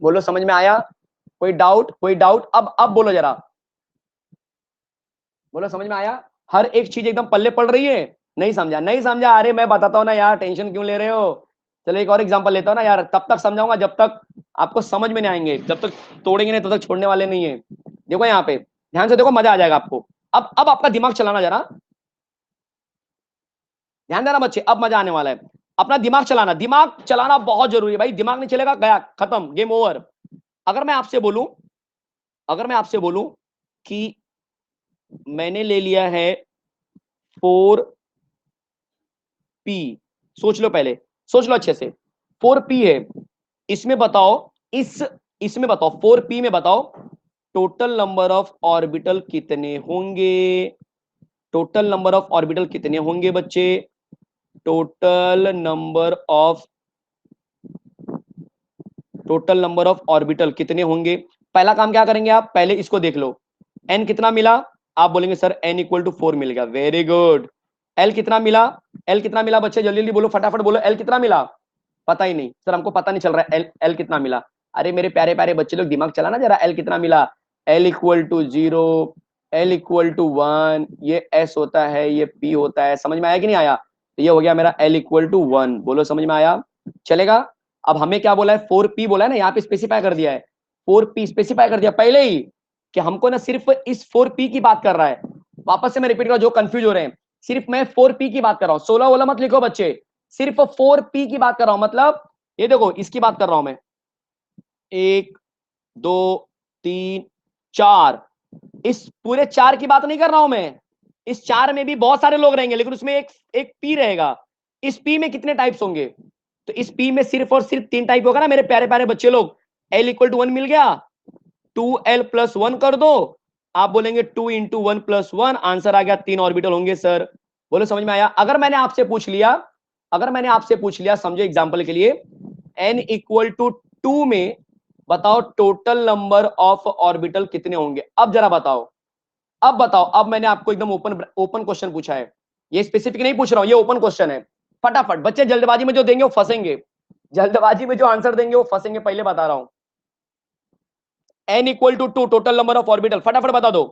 बोलो समझ में आया। कोई डाउट, कोई डाउट, अब बोलो जरा, बोलो समझ में आया। हर एक चीज एकदम पल्ले पड़ रही है, नहीं समझा, नहीं समझा, अरे मैं बताता हूँ ना यार, टेंशन क्यों ले रहे हो। चलो एक और एग्जांपल लेता हूँ ना यार, तब तक समझाऊंगा जब तक आपको समझ में नहीं आएंगे, जब तक तोड़ेंगे नहीं तब तक छोड़ने वाले नहीं है। देखो यहाँ पे ध्यान से देखो, मजा आ जाएगा आपको। अब आपका दिमाग चलाना जरा, ध्यान देना बच्चे, अब मजा आने वाला है। अपना दिमाग चलाना, दिमाग चलाना बहुत जरूरी है भाई, दिमाग नहीं चलेगा गया, खत्म, गेम ओवर। अगर मैं आपसे बोलूं, अगर मैं आपसे बोलूं कि मैंने ले लिया है 4p, सोच लो पहले, सोच लो अच्छे से। 4p है, इसमें बताओ, इस इसमें बताओ 4p में बताओ टोटल नंबर ऑफ ऑर्बिटल कितने होंगे, टोटल नंबर ऑफ ऑर्बिटल कितने होंगे बच्चे, total number of, total number of orbital कितने होंगे। पहला काम क्या करेंगे आप, पहले इसको देख लो, n कितना मिला, आप बोलेंगे सर n इक्वल टू 4 मिल गया, वेरी गुड। l कितना मिला, l कितना मिला बच्चे, जल्दी जल्दी बोलो, फटाफट बोलो, l कितना मिला, पता ही नहीं सर, हमको पता नहीं चल रहा है l कितना मिला। अरे मेरे प्यारे प्यारे बच्चे लोग दिमाग चलाना जरा, l कितना मिला, l equal to 0, l equal to 1, ये s होता है, ये p होता है, समझ में आया कि नहीं आया। तो ये हो गया मेरा l इक्वल टू 1, बोलो समझ में आया, चलेगा। अब हमें क्या बोला है, 4p बोला है ना, यहाँ पे स्पेसिफाई कर दिया है, 4p स्पेसिफाई कर दिया पहले ही, कि हमको ना सिर्फ इस 4p की बात कर रहा है। वापस से मैं रिपीट कर रहा हूं, जो कंफ्यूज हो रहे हैं, सिर्फ मैं 4p की बात कर रहा हूं, 16 वाला मत लिखो बच्चे, सिर्फ 4p की बात कर रहा हूं। मतलब ये देखो इसकी बात कर रहा हूं मैं, 1 2 3 4, इस पूरे 4 की बात नहीं कर रहा हूं मैं, इस 4 में भी बहुत सारे लोग रहेंगे, लेकिन उसमें एक एक p रहेगा। इस p में कितने टाइप्स होंगे, तो इस p में सिर्फ और सिर्फ 3 टाइप होगा ना मेरे प्यारे प्यारे बच्चे लोग। l इक्वल टू 1 मिल गया, 2l प्लस 1 कर दो, आप बोलेंगे 2 इंटू 1 प्लस 1, आंसर आ गया, 3 ऑर्बिटल होंगे सर। बोलो समझ में आया। अगर मैंने आपसे पूछ लिया, अगर मैंने आपसे पूछ लिया, समझो एग्जांपल के लिए, n इक्वल टू 2 में बताओ टोटल नंबर ऑफ ऑर्बिटल कितने होंगे, अब जरा बताओ, अब बताओ। अब मैंने आपको एकदम ओपन ओपन क्वेश्चन पूछा है, ये स्पेसिफिक नहीं पूछ रहा हूं, ये ओपन क्वेश्चन है। फटाफट बच्चे, जल्दबाजी में जो देंगे वो फंसेंगे, जल्दबाजी में जो आंसर देंगे वो फंसेंगे, पहले बता रहा हूं। n equal to 2 total number of orbital, फटाफट बता दो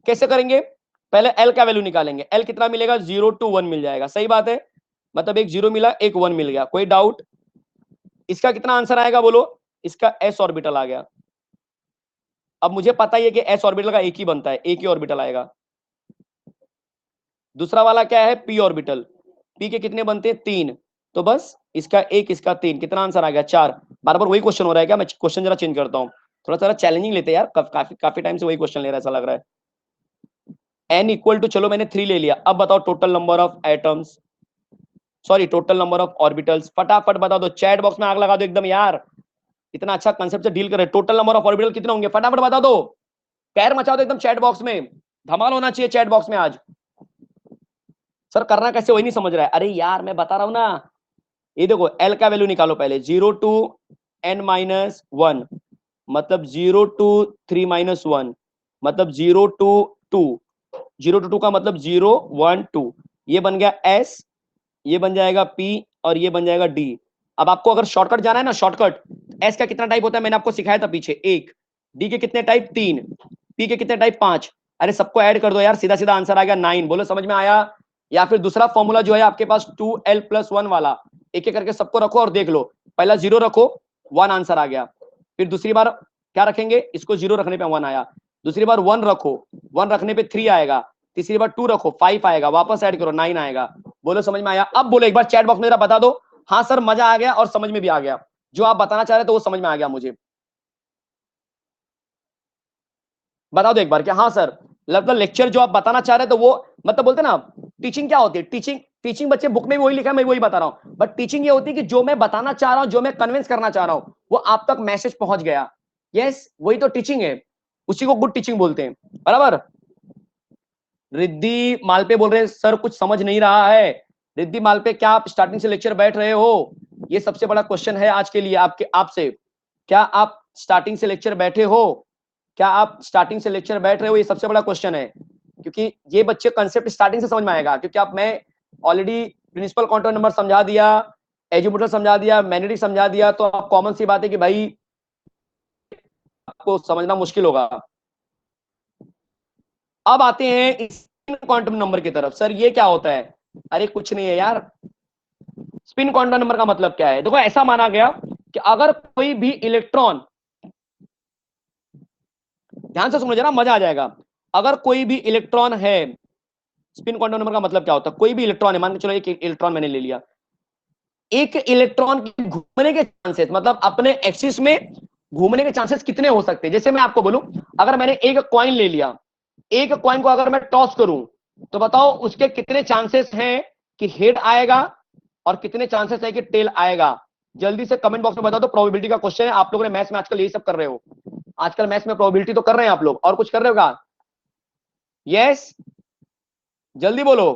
कैसे करेंगे। पहले l का वैल्यू निकालेंगे, l कितना मिलेगा, 0 to 1 मिल जाएगा, सही बात है, मतलब एक 0 मिला, एक 1 मिल गया, कोई डाउट। इसका कितना आंसर आएगा बोलो, इसका s ऑर्बिटल आ गया। अब मुझे पता ही है कि s ऑर्बिटल का एक ही बनता है, एक ही ऑर्बिटल आएगा। दूसरा वाला क्या है, p ऑर्बिटल, p के कितने बनते हैं, 3, तो बस इसका 1, इसका 3, कितना आंसर आ गया, 4। बार बार वही क्वेश्चन हो रहा है क्या, मैं क्वेश्चन जरा चेंज करता हूँ, थोड़ा सा चैलेंजिंग लेते हैं यार, काफी काफी टाइम से वही क्वेश्चन ले रहा है, ऐसा लग रहा है। n इक्वल टू, चलो मैंने 3 ले लिया, अब बताओ total number of atoms, sorry total number of orbitals, फटाफट बता दो, चैट बॉक्स में आग लगा दो एकदम यार, इतना अच्छा कंसेप्ट से डील कर रहे, टोटल नंबर ऑफ ऑर्बिटल कितने होंगे, फटाफट बता दो, पैर मचा दो एकदम चैट बॉक्स में, धमाल होना चाहिए चैट बॉक्स में आज। सर करना कैसे वही नहीं समझ रहा है, अरे यार मैं बता रहा हूं ना, ये देखो एल का वैल्यू निकालो पहले, 0 टू n माइनस 1, मतलब 0 टू 3 माइनस 1, मतलब 0 टू 2, 0 टू 2 का मतलब 0 1 2, ये बन गया s, ये बन जाएगा p और ये बन जाएगा d। अब आपको अगर शॉर्टकट जाना है ना, शॉर्टकट, s का कितना टाइप होता है मैंने आपको सिखाया था पीछे, एक, d के कितने टाइप 3, p के कितने टाइप 5, अरे सबको ऐड कर दो यार, सीधा सीधा आंसर आ गया 9। बोलो समझ में आया? या फिर दूसरा फॉर्मूला जो है आपके पास 2l+1 वाला, एक एक करके सबको रखो और देख लो, पहला 0 रखो 1 आंसर आ गया, फिर दूसरी बार क्या रखेंगे, इसको 0 रखने पे 1 आया, दूसरी बार 1 रखो, 1 रखने पे 3 आएगा, तीसरी बार 2 रखो 5 आएगा, वापस ऐड करो 9 आएगा। बोलो समझ में आया? अब बोलो एक बार चैट बॉक्स में जरा बता दो, हाँ सर मजा आ गया और समझ में भी आ गया, जो आप बताना चाह रहे थे वो समझ में आ गया मुझे, बता दो एक बार क्या हाँ सर, मतलब लेक्चर जो आप बताना चाह रहे थे वो, मतलब बोलते ना, टीचिंग क्या होती है, टीचिंग, टीचिंग बच्चे बुक में भी वही लिखा है, मैं वही बता रहा हूं, बट टीचिंग ये होती है कि जो मैं बताना चाह रहा हूं, जो मैं कन्विंस करना चाह रहा हूं, वो आप तक मैसेज पहुंच गया। यस, वही तो टीचिंग है, उसी को गुड टीचिंग बोलते हैं, बराबर। रिद्धि मालपे बोल रहे हैं सर कुछ समझ नहीं रहा है। रिद्धि मालपे, क्या आप स्टार्टिंग से लेक्चर बैठ रहे हो? ये सबसे बड़ा क्वेश्चन है आज के लिए आपके, आपसे, क्या आप स्टार्टिंग से लेक्चर बैठे हो? क्या आप स्टार्टिंग से लेक्चर बैठ रहे हो? ये सबसे बड़ा क्वेश्चन है, क्योंकि ये बच्चे कंसेप्ट स्टार्टिंग से समझ में आएगा, क्योंकि आप, मैं ऑलरेडी प्रिंसिपल काउंटर नंबर समझा दिया, एजुकेटर समझा दिया, मैनेरिक समझा दिया, तो आप कॉमन सी बात है कि भाई आपको समझना मुश्किल होगा। अब आते हैं स्पिन क्वांटम नंबर की तरफ। सर ये क्या होता है? अरे कुछ नहीं है यार, स्पिन क्वांटम नंबर का मतलब क्या है, देखो ऐसा माना गया कि अगर कोई भी इलेक्ट्रॉन, ध्यान से सुनो जरा मजा आ जाएगा, अगर कोई भी इलेक्ट्रॉन है, स्पिन क्वांटम नंबर का मतलब क्या होता है, कोई भी इलेक्ट्रॉन है, मान के चलो एक इलेक्ट्रॉन मैंने ले लिया, एक इलेक्ट्रॉन के घूमने के चांसेस, मतलब अपने एक्सिस में घूमने के चांसेस कितने हो सकते हैं। जैसे मैं आपको बोलूं, अगर मैंने एक कॉइन ले लिया, एक कॉइन को अगर मैं टॉस करूं, तो बताओ उसके कितने चांसेस हैं कि हेड आएगा और कितने चांसेस है कि टेल आएगा। जल्दी से कमेंट बॉक्स में बता दो, प्रोबेबिलिटी का क्वेश्चन है, आप लोगों ने मैथ्स में आजकल यही सब कर रहे हो, आजकल मैथ्स में प्रोबेबिलिटी तो कर रहे हैं आप लोग, और कुछ कर रहे हो क्या? यस, जल्दी बोलो,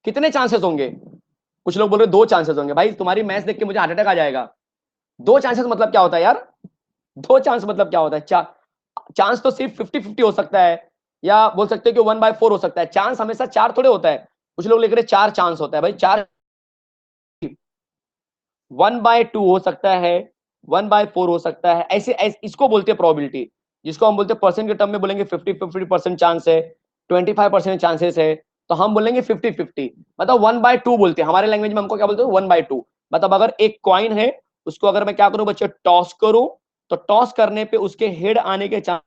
कितने चांसेस होंगे? कुछ लोग बोल रहे दो चांसेस होंगे, भाई तुम्हारी मैथ्स देख के मुझे हार्ट अटैक आ जाएगा। दो चांसेस मतलब क्या होता है यार? दो चांस मतलब क्या होता है? चांस तो सिर्फ 50-50 हो सकता है, या बोल सकते हो कि 1/4 हो सकता है, चांस हमेशा चार थोड़े होता है। कुछ लोग लिख रहे चार चांस होता है, भाई चार, 1/2 हो सकता है, 1/4 हो सकता है, ऐसे इसको बोलते हैं प्रोबेबिलिटी, जिसको हम बोलते हैं परसेंट के टर्म में बोलेंगे 50-50% चांस है, 25% चांसेस है, तो हम बोलेंगे 50-50, मतलब 1/2 बोलते हैं हमारे लैंग्वेज में, हमको क्या बोलते हैं 1/2। मतलब अगर एक कॉइन है, उसको अगर मैं क्या करूं बच्चे, टॉस करूं, तो टॉस करने पे उसके हेड आने के चांस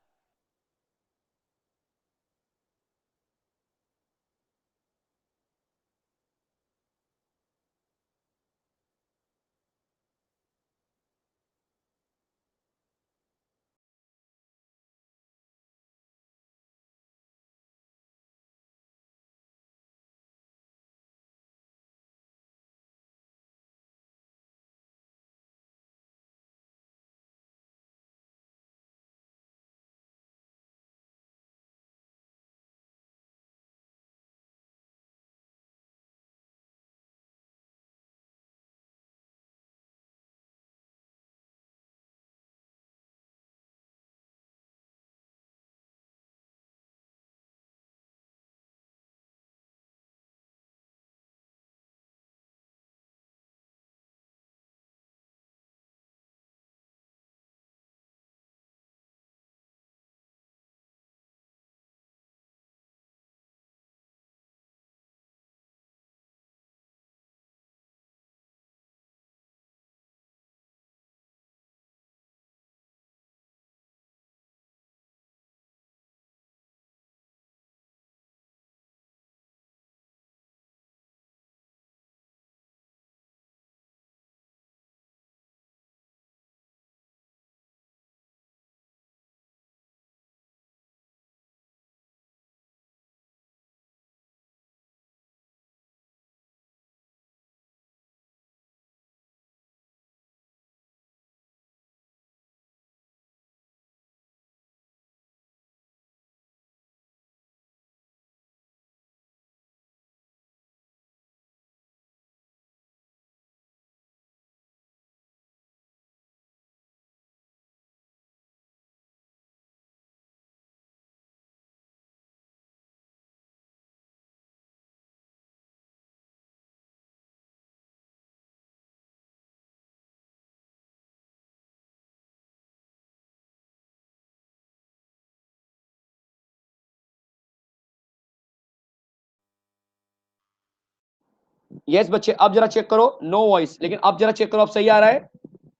यस बच्चे, अब जरा चेक करो, नो वॉइस, लेकिन अब जरा चेक करो, अब सही आ रहा है,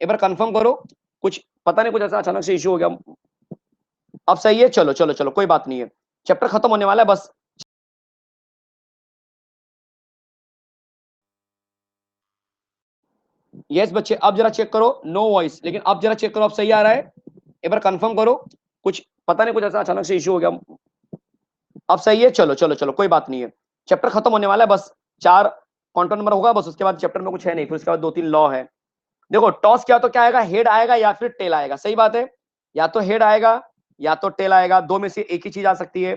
एक बार कंफर्म करो। कुछ पता नहीं, कुछ ऐसा अचानक से इश्यू हो गया। अब सही है, चलो चलो चलो, कोई बात नहीं है, चैप्टर खत्म होने वाला है बस। यस बच्चे, अब जरा चेक करो, नो वॉइस, लेकिन अब जरा चेक करो, अब सही आ रहा है, एक बार कंफर्म करो। कुछ पता नहीं, कुछ ऐसा अचानक से इश्यू हो गया। अब सही है, चलो चलो चलो, कोई बात नहीं है, चैप्टर खत्म होने वाला है बस। 4 कॉन्टोन नंबर होगा बस, उसके बाद चैप्टर में कुछ है नहीं, फिर उसके बाद 2-3 लॉ है। देखो टॉस क्या, तो क्या आएगा, हेड आएगा या फिर टेल आएगा, सही बात है, या तो हेड आएगा या तो टेल आएगा, दो में से एक ही चीज आ सकती है।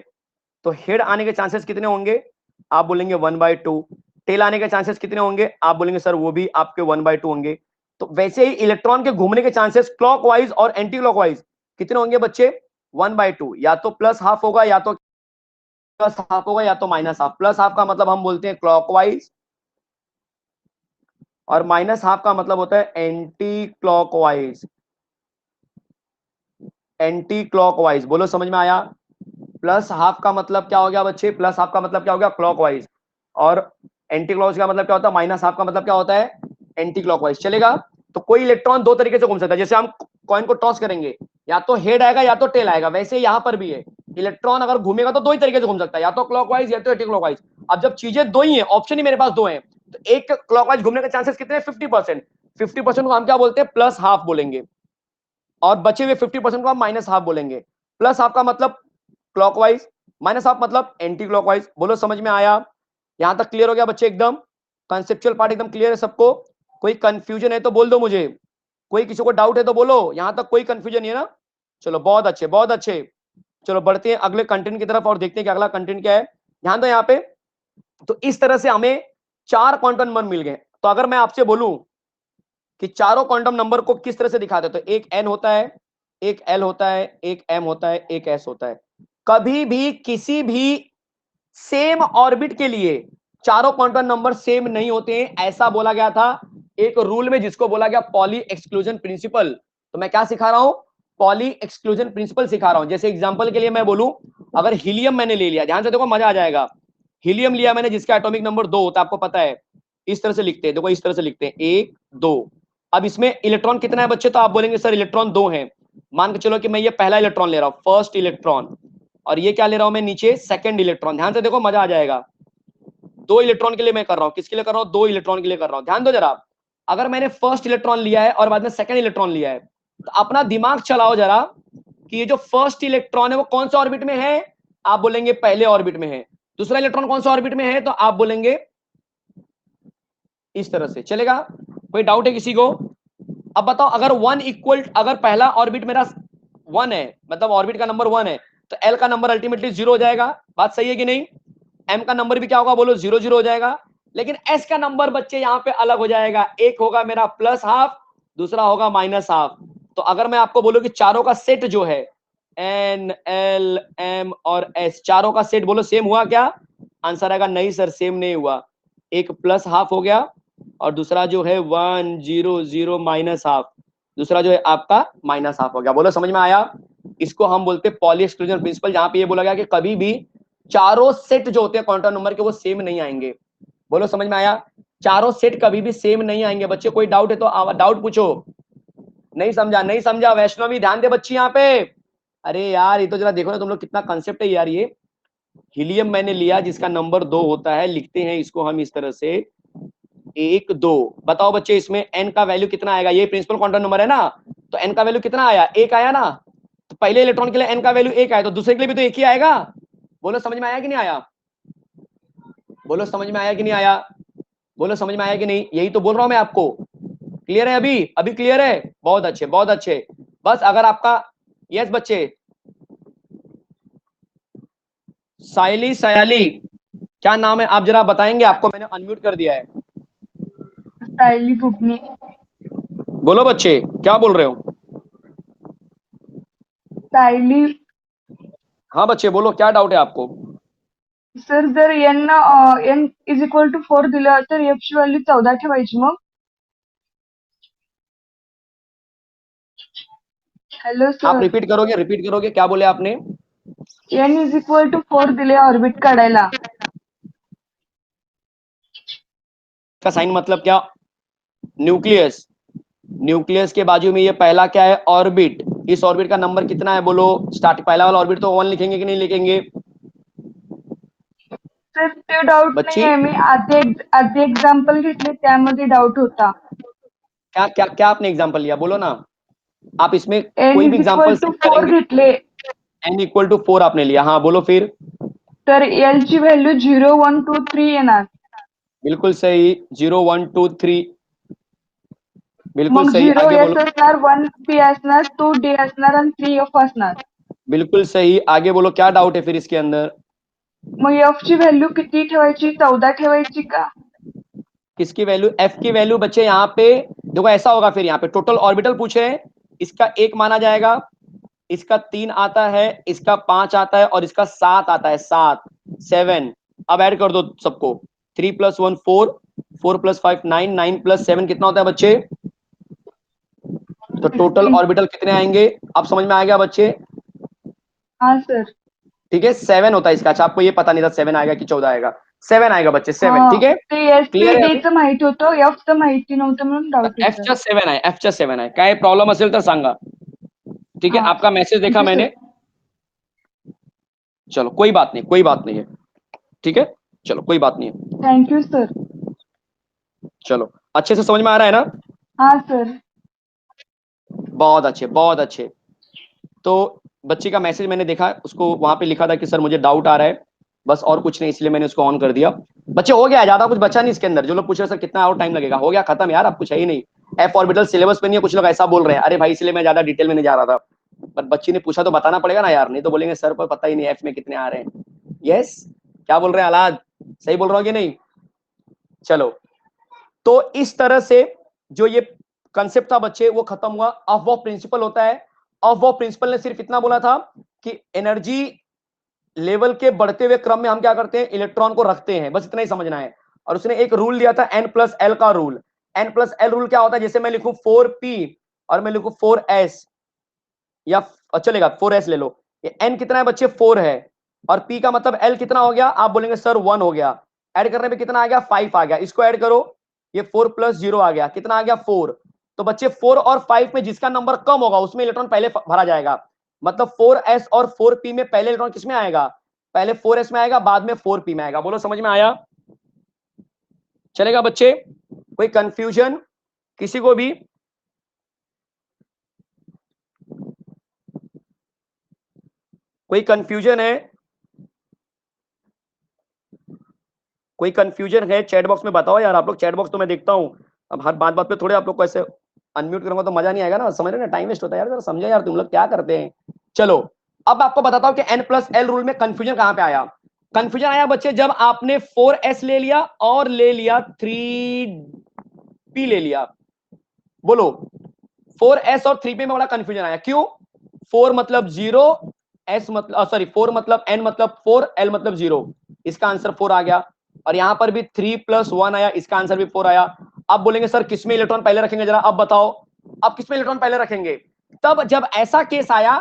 तो हेड आने के चांसेस कितने होंगे, आप बोलेंगे 1/2। टेल आने के चांसेस कितने होंगे, आप बोलेंगे सर वो भी आपके 1/2 होंगे। तो वैसे ही इलेक्ट्रॉन के घूमने के चांसेस क्लॉकवाइज और एंटी क्लॉकवाइज कितने होंगे बच्चे, 1/2, या तो प्लस हाफ होगा या तो प्लस हाफ होगा या तो माइनस हाफ। प्लस हाफ का मतलब हम बोलते हैं क्लॉकवाइज, और माइनस हाफ का मतलब होता है एंटी क्लॉकवाइज। एंटी क्लॉकवाइज, बोलो समझ में आया। प्लस हाफ का मतलब क्या हो गया बच्चे, प्लस हाफ का मतलब क्या हो गया, क्लॉकवाइज। और एंटी क्लॉकवाइज का मतलब क्या होता है, माइनस हाफ का मतलब क्या होता है, एंटी क्लॉकवाइज। चलेगा। तो कोई इलेक्ट्रॉन दो तरीके से घूम सकता है, जैसे हम कॉइन को टॉस करेंगे, या तो हेड आएगा या तो टेल आएगा, वैसे यहां पर भी है, इलेक्ट्रॉन अगर घूमेगा तो दो ही तरीके से घूम सकता है, या तो क्लॉकवाइज या तो एंटी क्लॉकवाइज। अब जब चीजें दो ही है, ऑप्शन ही मेरे पास दो है, तो एक क्लॉकवाइज घूमने के चांसेस कितने, 50%। 50% को हम क्या बोलते हैं, प्लस हाफ बोलेंगे, और बचे हुए 50% को हम माइनस हाफ बोलेंगे। प्लस हाफ का मतलब क्लॉकवाइज, माइनस हाफ मतलब एंटी क्लॉकवाइज। बोलो समझ में आया। यहां तक क्लियर हो गया बच्चे, एकदम कंसेप्चुअल पार्ट एकदम क्लियर है सबको। कोई कंफ्यूजन है तो बोल दो मुझे, कोई किसी को डाउट है तो बोलो, यहां तक कोई कंफ्यूजन नहीं है ना। चलो बहुत अच्छे बहुत अच्छे। चलो बढ़ते हैं अगले कंटेंट की तरफ और देखते हैं कि अगला कंटेंट क्या है। ध्यान दो यहाँ पे। तो इस तरह से हमें 4 क्वांटम नंबर मिल गए। तो अगर मैं आपसे बोलूं कि चारों क्वांटम नंबर को किस तरह से दिखाते हैं, तो एक एन होता है, एक एल होता है, एक एम होता है, एक एस होता है। कभी भी किसी भी सेम ऑर्बिट के लिए चारों क्वांटम नंबर सेम नहीं होते हैं, ऐसा बोला गया था एक रूल में, जिसको बोला गया पॉली एक्सक्लूजन प्रिंसिपल। तो मैं क्या सिखा रहा हूं, पॉली एक्सक्लूजन प्रिंसिपल सिखा रहा हूं। जैसे एग्जांपल के लिए मैं बोलूं, अगर हीलियम मैंने ले लिया, ध्यान से देखो मजा आ जाएगा। हीलियम लिया मैंने जिसका एटॉमिक नंबर 2 होता है, आपको पता है, इस तरह से लिखते हैं, देखो इस तरह से लिखते हैं, 1 2। अब इसमें इलेक्ट्रॉन कितना है बच्चे, तो आप बोलेंगे सर इलेक्ट्रॉन 2 है। मान के चलो कि मैं ये पहला इलेक्ट्रॉन ले रहा हूं, फर्स्ट इलेक्ट्रॉन, और ये क्या ले रहा हूं मैं नीचे, सेकंड इलेक्ट्रॉन। ध्यान से देखो मजा आ जाएगा। 2 इलेक्ट्रॉन के लिए मैं कर रहा हूं, किसके लिए कर रहा हूं, 2 इलेक्ट्रॉन के लिए कर रहा हूं। ध्यान दो जरा, अगर मैंने फर्स्ट इलेक्ट्रॉन लिया है और बाद में सेकंड इलेक्ट्रॉन लिया है, तो अपना दिमाग चलाओ जरा कि ये जो फर्स्ट इलेक्ट्रॉन है वो कौन सा ऑर्बिट में है, आप बोलेंगे पहले ऑर्बिट में है। दूसरा इलेक्ट्रॉन कौन सा ऑर्बिट में है, तो आप बोलेंगे इस तरह से। चलेगा, कोई डाउट है किसी को। अब बताओ, अगर वन इक्वल, अगर पहला ऑर्बिट मेरा 1 है, मतलब ऑर्बिट का नंबर 1 है, तो एल का नंबर अल्टीमेटली 0 हो जाएगा। बात सही है कि नहीं। एम का नंबर भी क्या होगा, बोलो 0 0 हो जाएगा। लेकिन एस का नंबर बच्चे यहाँ पे अलग हो जाएगा, एक होगा मेरा प्लस हाफ, दूसरा होगा माइनस हाफ। तो अगर मैं आपको बोलूं कि चारों का सेट जो है, एन एल एम और एस, चारों का सेट बोलो सेम हुआ क्या, आंसर आएगा नहीं सर सेम नहीं हुआ। एक प्लस हाफ हो गया, और दूसरा जो है 1 0 0 माइनस हाफ, दूसरा जो है आपका माइनस हाफ हो गया। बोलो समझ में आया। इसको हम बोलते हैं पॉली एक्सक्लूजन प्रिंसिपल, जहां पे ये बोला गया कि कभी भी चारों सेट जो होते हैं क्वांटम नंबर के वो सेम नहीं आएंगे। बोलो समझ में आया। चारों सेट कभी भी सेम नहीं आएंगे बच्चे। कोई डाउट है तो डाउट पूछो। नहीं समझा, नहीं समझा, वैष्णवी ध्यान दे बच्ची यहाँ पे। अरे यार ये तो जरा देखो ना तुम लोग, कितना कंसेप्ट है यार ये। हीलियम मैंने लिया जिसका नंबर 2 होता है, लिखते हैं इसको हम इस तरह से, 1 2। बताओ बच्चे इसमें एन का वैल्यू कितना आएगा, ये प्रिंसिपल क्वांटम नंबर है ना, तो एन का वैल्यू कितना आया, 1 आया ना। तो पहले इलेक्ट्रॉन के लिए एन का वैल्यू 1 आया, तो दूसरे के लिए भी तो 1 ही आएगा। बोलो समझ में आया कि नहीं आया, बोलो समझ में आया कि नहीं आया, बोलो समझ में आया कि नहीं, यही तो बोल रहा हूं मैं आपको। क्लियर है अभी, अभी क्लियर है, बहुत अच्छे बहुत अच्छे। बस अगर आपका, यस बच्चे, सायली सयाली क्या नाम है, आप जरा बताएंगे, आपको मैंने अनम्यूट कर दिया है। सायली फुकनी। बोलो बच्चे क्या बोल रहे हो। सायली। हाँ बच्चे बोलो, क्या डाउट है आपको। सर जर N N is equal to 4 दिलं तर एफ ची व्हॅल्यू 14 ठेवायची मग. हॅलो आप सर. रिपीट करोगे, क्या बोले आपने। एन इज इक्वल टू 4 दिले ऑर्बिट काढायला. इसका साइन मतलब क्या? न्यूक्लियस। न्यूक्लियस के बाजू में ये पहला क्या है? ऑर्बिट। इस ऑर्बिट का नंबर कितना है बोलो? स्टार्ट पहला वाला ऑर्बिट तो 1 लिखेंगे कि नहीं लिखेंगे सर ते डाऊट नाही बच्ची? आहे. मी आधी एक्झाम्पल घेतले त्यामध्ये डाऊट होता. क्या क्या क्या आपने एग्जांपल लिया बोलो ना? आप इसमें एन कोई भी is equal example to set 4 करेंगे। घेतले. n इक्वल टू 4 आपने लिया, हाँ बोलो फिर। तर एल ची व्हॅल्यू 0 1 2 3 येणार. बिल्कुल सही, 0 1 2 3, बिल्कुल मग सही, 0 आगे एस बोलो। असणार, 1 पी असणार, 2 डी असणार आणि 3 एफ असणार. बिल्कुल सही, आगे बोलो, क्या डाउट है फिर इसके अंदर? मग एफ ची व्हॅल्यू किती ठेवायची? 14 ठेवायची का? किसकी वैल्यू? एफ की वैल्यू बच्चे यहाँ पे देखो ऐसा होगा, फिर यहाँ पे टोटल ऑर्बिटल पूछे हैं, इसका 1 माना जाएगा, इसका 3 आता है, इसका 5 आता है और इसका 7 आता है, 7 7। अब ऐड कर दो सबको, 3 + 1 4, 4 + 5 9, 9 + 7 कितना होता है बच्चे? तो टोटल 16. ऑर्बिटल कितने आएंगे? अब समझ में आ गया बच्चे? हाँ सर. ठीक है, 7 होता है इसका। अच्छा, आपको ये पता नहीं था 7 आएगा कि 14 आएगा? 7 आएगा बच्चे, 7। हाँ, ठीक है, ते एस ते क्लियर है अभी? डीचं माहित होतं, एफचं माहिती नव्हतं म्हणून डाऊट एफच्या होतं. 7 आहे, एफच्या 7 आहे, काय प्रॉब्लेम असेल तर सांगा। ठीक है, हाँ, आपका मैसेज देखा थँक्यू मैंने। सर. चलो कोई बात नहीं, कोई बात नहीं है। ठीक है, चलो कोई बात नहीं है। Thank you sir. चलो, अच्छे से समझ में आ रहा है ना? हाँ सर. बहुत अच्छे, बहुत अच्छे। तो बच्ची का मैसेज मैंने देखा, उसको वहां पे लिखा था कि सर मुझे डाउट आ रहा है, बस और कुछ नहीं, इसलिए मैंने उसको ऑन कर दिया। बच्चे हो गया, ज्यादा कुछ बचा नहीं इसके अंदर। जो लोग पूछ रहे सर कितना और टाइम लगेगा, हो गया खत्म यार, अब कुछ है ही नहीं। एफ ऑर्बिटल सिलेबस पे नहीं है, कुछ लोग ऐसा बोल रहे हैं, अरे भाई इसलिए मैं ज्यादा डिटेल में नहीं जा रहा था। पर बच्ची ने पूछा तो बताना पड़ेगा ना यार, नहीं तो बोलेंगे सर को पता ही नहीं एफ में कितने आ रहे हैं। यस, क्या बोल रहे हैं आलाद? सही बोल रहा हूँ कि नहीं? चलो, तो इस तरह से जो ये कंसेप्ट था बच्चे, वो खत्म हुआ। अफवॉफ प्रिंसिपल होता है। अफवॉफ प्रिंसिपल ने सिर्फ इतना बोला था कि एनर्जी लेवल के बढ़ते हुए क्रम में हम क्या करते हैं? इलेक्ट्रॉन को रखते हैं, बस इतना ही समझना है। और उसने एक रूल दिया था n+l का रूल। n+l रूल क्या होता है? जैसे मैं लिखूं 4p और मैं लिखूं 4s, या चलेगा 4s ले लो। ये n कितना है बच्चे? 4 है, और p का मतलब l कितना हो गया? आप बोलेंगे सर 1 हो गया। ऐड करने पे कितना आ गया? 5 आ गया। इसको ऐड करो, ये 4 + 0 आ गया, कितना आ गया? 4। तो बच्चे 4 और 5 में जिसका नंबर कम होगा उसमें इलेक्ट्रॉन पहले भरा जाएगा। मतलब 4s और 4p में पहले इलेक्ट्रॉन किसमें आएगा? पहले 4s में आएगा, बाद में 4p में आएगा। बोलो समझ में आया? चलेगा बच्चे? कोई कंफ्यूजन किसी को भी? कोई कंफ्यूजन है? कोई कंफ्यूजन है चैट बॉक्स में बताओ यार। आप लोग चैट बॉक्स तो मैं देखता हूँ, अब हर बात बात पे थोड़े आप लोग को ऐसे अनम्यूट करूंगा तो मजा नहीं आएगा ना, समझ रहे ना, टाइम वेस्ट होता है यार, जरा समझो यार तुम लोग क्या करते हैं। चलो, अब आपको बताता हूं कि n+l रूल में कंफ्यूजन कहां पे आया। कंफ्यूजन आया बच्चे जब आपने 4s ले लिया और ले लिया 3p ले लिया। बोलो, 4s और 3p में बड़ा कंफ्यूजन आया, क्यों? 4 मतलब 0, s मतलब सॉरी 4 मतलब n मतलब 4, l मतलब 0, इसका आंसर 4 आ गया। और यहां पर भी 3 + 1 आया, इसका आंसर भी 4 आया। अब बोलेंगे सर किसमें इलेक्ट्रॉन पहले रखेंगे, जरा अब बताओ, अब किसमें इलेक्ट्रॉन पहले रखेंगे? तब जब ऐसा केस आया,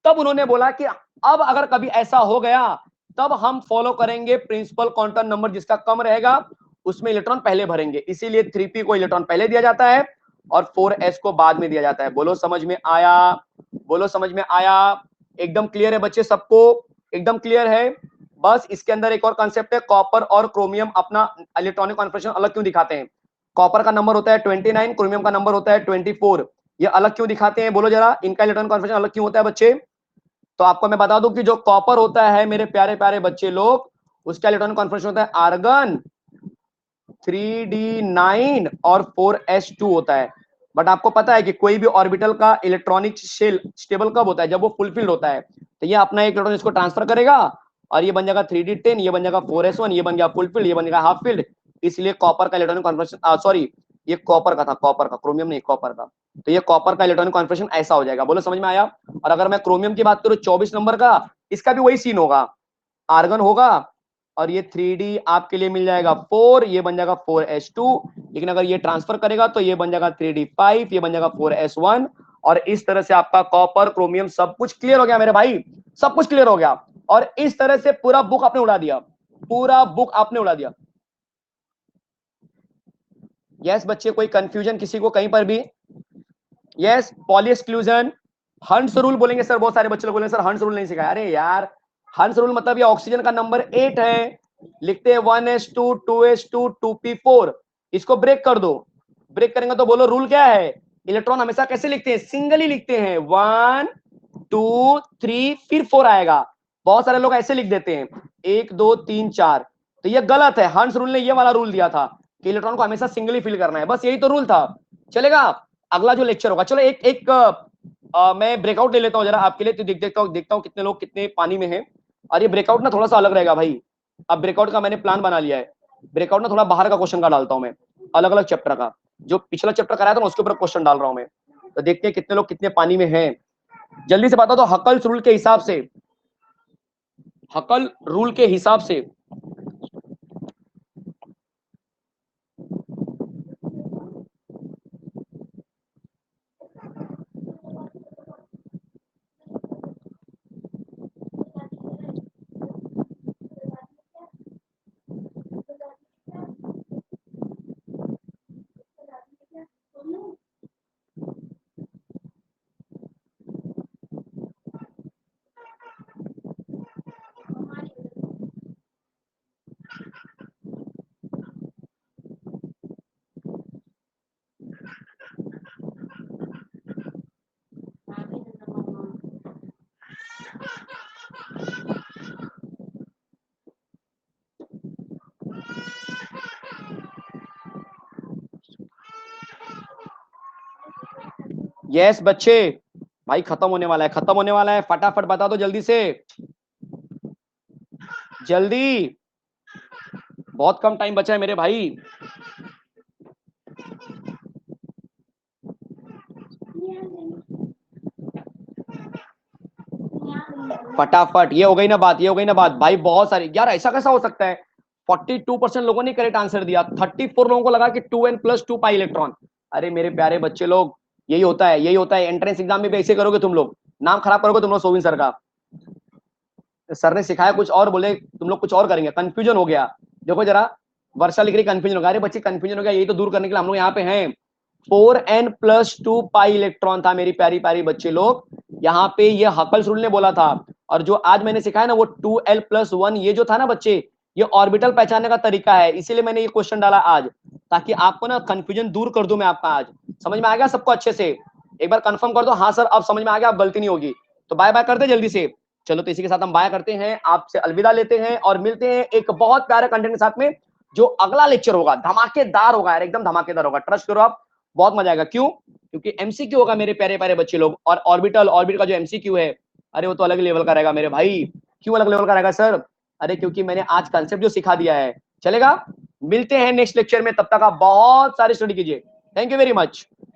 तब उन्होंने बोला कि अब अगर कभी ऐसा हो गया, तब हम फॉलो करेंगे प्रिंसिपल क्वांटम नंबर, जिसका कम रहेगा उसमें इलेक्ट्रॉन पहले भरेंगे। इसीलिए 3p को इलेक्ट्रॉन पहले दिया जाता है और 4s को बाद में दिया जाता है। बोलो समझ में आया? बोलो समझ में आया? एकदम क्लियर है बच्चे सबको? एकदम क्लियर है? बस इसके अंदर एक और कंसेप्ट है, कॉपर और क्रोमियम अपना इलेक्ट्रॉनिक कॉन्फ़िगरेशन अलग क्यों दिखाते हैं? कॉपर का नंबर होता है 29, क्रोमियम का नंबर होता है 24। ये अलग क्यों दिखाते हैं बोलो जरा? इनका इलेक्ट्रॉनिक कॉन्फ़िगरेशन अलग क्यों होता है बच्चे? तो आपको मैं बता दूं कि जो कॉपर होता है मेरे प्यारे प्यारे बच्चे लोग, उसका इलेक्ट्रॉनिक कॉन्फ़िगरेशन होता है आर्गन 3d9 और 4s2 होता है। बट आपको पता है कि कोई भी ऑर्बिटल का इलेक्ट्रॉनिक शेल स्टेबल कब होता है? जब वो फुलफिल्ड होता है। तो ये अपना एक इलेक्ट्रॉन इसको ट्रांसफर करेगा और ये बन जाएगा 3d10, ये बन जाएगा 4s1, ये बन गया फुलफिल्ड, ये बन जाएगा हाफ फिल्ड। इसलिए कॉपर का इलेक्ट्रॉनिक कॉन्फिगरेशन सॉरी, ये कॉपर का था, कॉपर का, क्रोमियम नहीं, कॉपर का। तो ये कॉपर का इलेक्ट्रॉनिक कॉन्फिगरेशन ऐसा हो जाएगा। बोलो समझ में आया? और अगर मैं क्रोमियम की बात करूं 24 नंबर का, इसका भी वही सीन होगा, आर्गन होगा और ये 3d आपके लिए मिल जाएगा 4, ये बन जाएगा 4s2। लेकिन अगर ये ट्रांसफर करेगा तो ये बन जाएगा 3d5, ये बन जाएगा 4s1। और इस तरह से आपका कॉपर क्रोमियम सब कुछ क्लियर हो गया मेरे भाई, सब कुछ क्लियर हो गया। और इस तरह से पूरा बुक आपने उड़ा दिया, पूरा बुक आपने उड़ा दिया। यस बच्चे, कोई कंफ्यूजन किसी को कहीं पर भी? यस, पॉली एक्सक्लूजन, हंस रूल बोलेंगे सर, बहुत सारे बच्चे लोग बोलेंगे सर हंस रूल नहीं सिखाया। अरे यार, हंस रूल मतलब ये ऑक्सीजन का नंबर 8 है, लिखते हैं 1s2 2s2 2p4, इसको ब्रेक कर दो। ब्रेक करेंगे तो बोलो रूल क्या है? इलेक्ट्रॉन हमेशा कैसे लिखते हैं? सिंगली लिखते हैं, 1 2 3 फिर 4 आएगा। बहुत सारे लोग ऐसे लिख देते हैं 1 2 3 4, तो ये गलत है। हंस रूल ने ये वाला रूल दिया था कि इलेक्ट्रॉन को हमेशा सिंगली फिल करना है, बस यही तो रूल था। चलेगा? अगला जो लेक्चर होगा, चलो एक एक मैं ब्रेकआउट ले लेता हूँ जरा आपके लिए, तो देखता हूँ कितने लोग कितने पानी में हैं। और ये ब्रेकआउट ना थोड़ा सा अलग रहेगा भाई, अब ब्रेकआउट का मैंने प्लान बना लिया है। ब्रेकआउट ना थोड़ा बाहर का क्वेश्चन का डालता हूँ मैं, अलग अलग चैप्टर का, जो पिछला चैप्टर कराया था ना उसके ऊपर क्वेश्चन डाल रहा हूँ मैं। तो देखते हैं कितने लोग कितने पानी में हैं। जल्दी से बता दो, हकल्स रूल के हिसाब से, हकल रूल के हिसाब से यस बच्चे, भाई खत्म होने वाला है, खत्म होने वाला है, फटाफट बता दो जल्दी से, जल्दी, बहुत कम टाइम बचा है मेरे भाई। फटाफट, ये हो गई ना बात, ये हो गई ना बात भाई। बहुत सारी यार, ऐसा कैसा हो सकता है? 42% लोगों ने करेक्ट आंसर दिया, 34 लोगों को लगा कि 2n+2 पाई इलेक्ट्रॉन। अरे मेरे प्यारे बच्चे लोग, यही होता है, यही होता है। एंट्रेंस एग्जाम में भी ऐसे करोगे तुम लोग, नाम खराब करोगे तुम लोग सोविन सर का। सर ने सिखाया कुछ और, बोले तुम लोग कुछ और करेंगे, कंफ्यूजन हो गया। देखो जरा, वर्षा लिख रही कंफ्यूजन हो गया। अरे बच्चे कंफ्यूजन हो गया, यही तो दूर करने के लिए हम लोग यहाँ पे हैं। 4n+2 पाई इलेक्ट्रॉन था मेरी प्यारी प्यारी बच्चे लोग, यहाँ पे ये हकल्स रूल ने बोला था। और जो आज मैंने सिखाया ना वो 2l+1, ये जो था ना बच्चे, ये ऑर्बिटल पहचानने का तरीका है, इसीलिए मैंने ये क्वेश्चन डाला आज, ताकि आपको ना कंफ्यूजन दूर कर दूं मैं आपका आज। समझ में आ गया सबको अच्छे से? एक बार कंफर्म कर दो, हाँ सर अब समझ में आ गया, अब गलती नहीं होगी। तो बाय बाय कर दे जल्दी से। चलो तो इसी के साथ हम बाय करते हैं, आपसे अलविदा लेते हैं और मिलते हैं एक बहुत प्यारे कंटेंट के साथ में। जो अगला लेक्चर होगा धमाकेदार होगा यार, एकदम धमाकेदार होगा, ट्रस्ट करो आप, बहुत मजा आएगा। क्यों? क्योंकि एमसीक्यू होगा मेरे प्यारे प्यारे बच्चे लोग, और ऑर्बिट का जो एमसीक्यू है, अरे वो तो अलग लेवल का रहेगा मेरे भाई। क्यों अलग लेवल का रहेगा सर? अरे क्योंकि मैंने आज कंसेप्ट जो सिखा दिया है। चलेगा? मिलते हैं नेक्स्ट लेक्चर में, तब तक आप बहुत सारी स्टडी कीजिए। Thank you very much.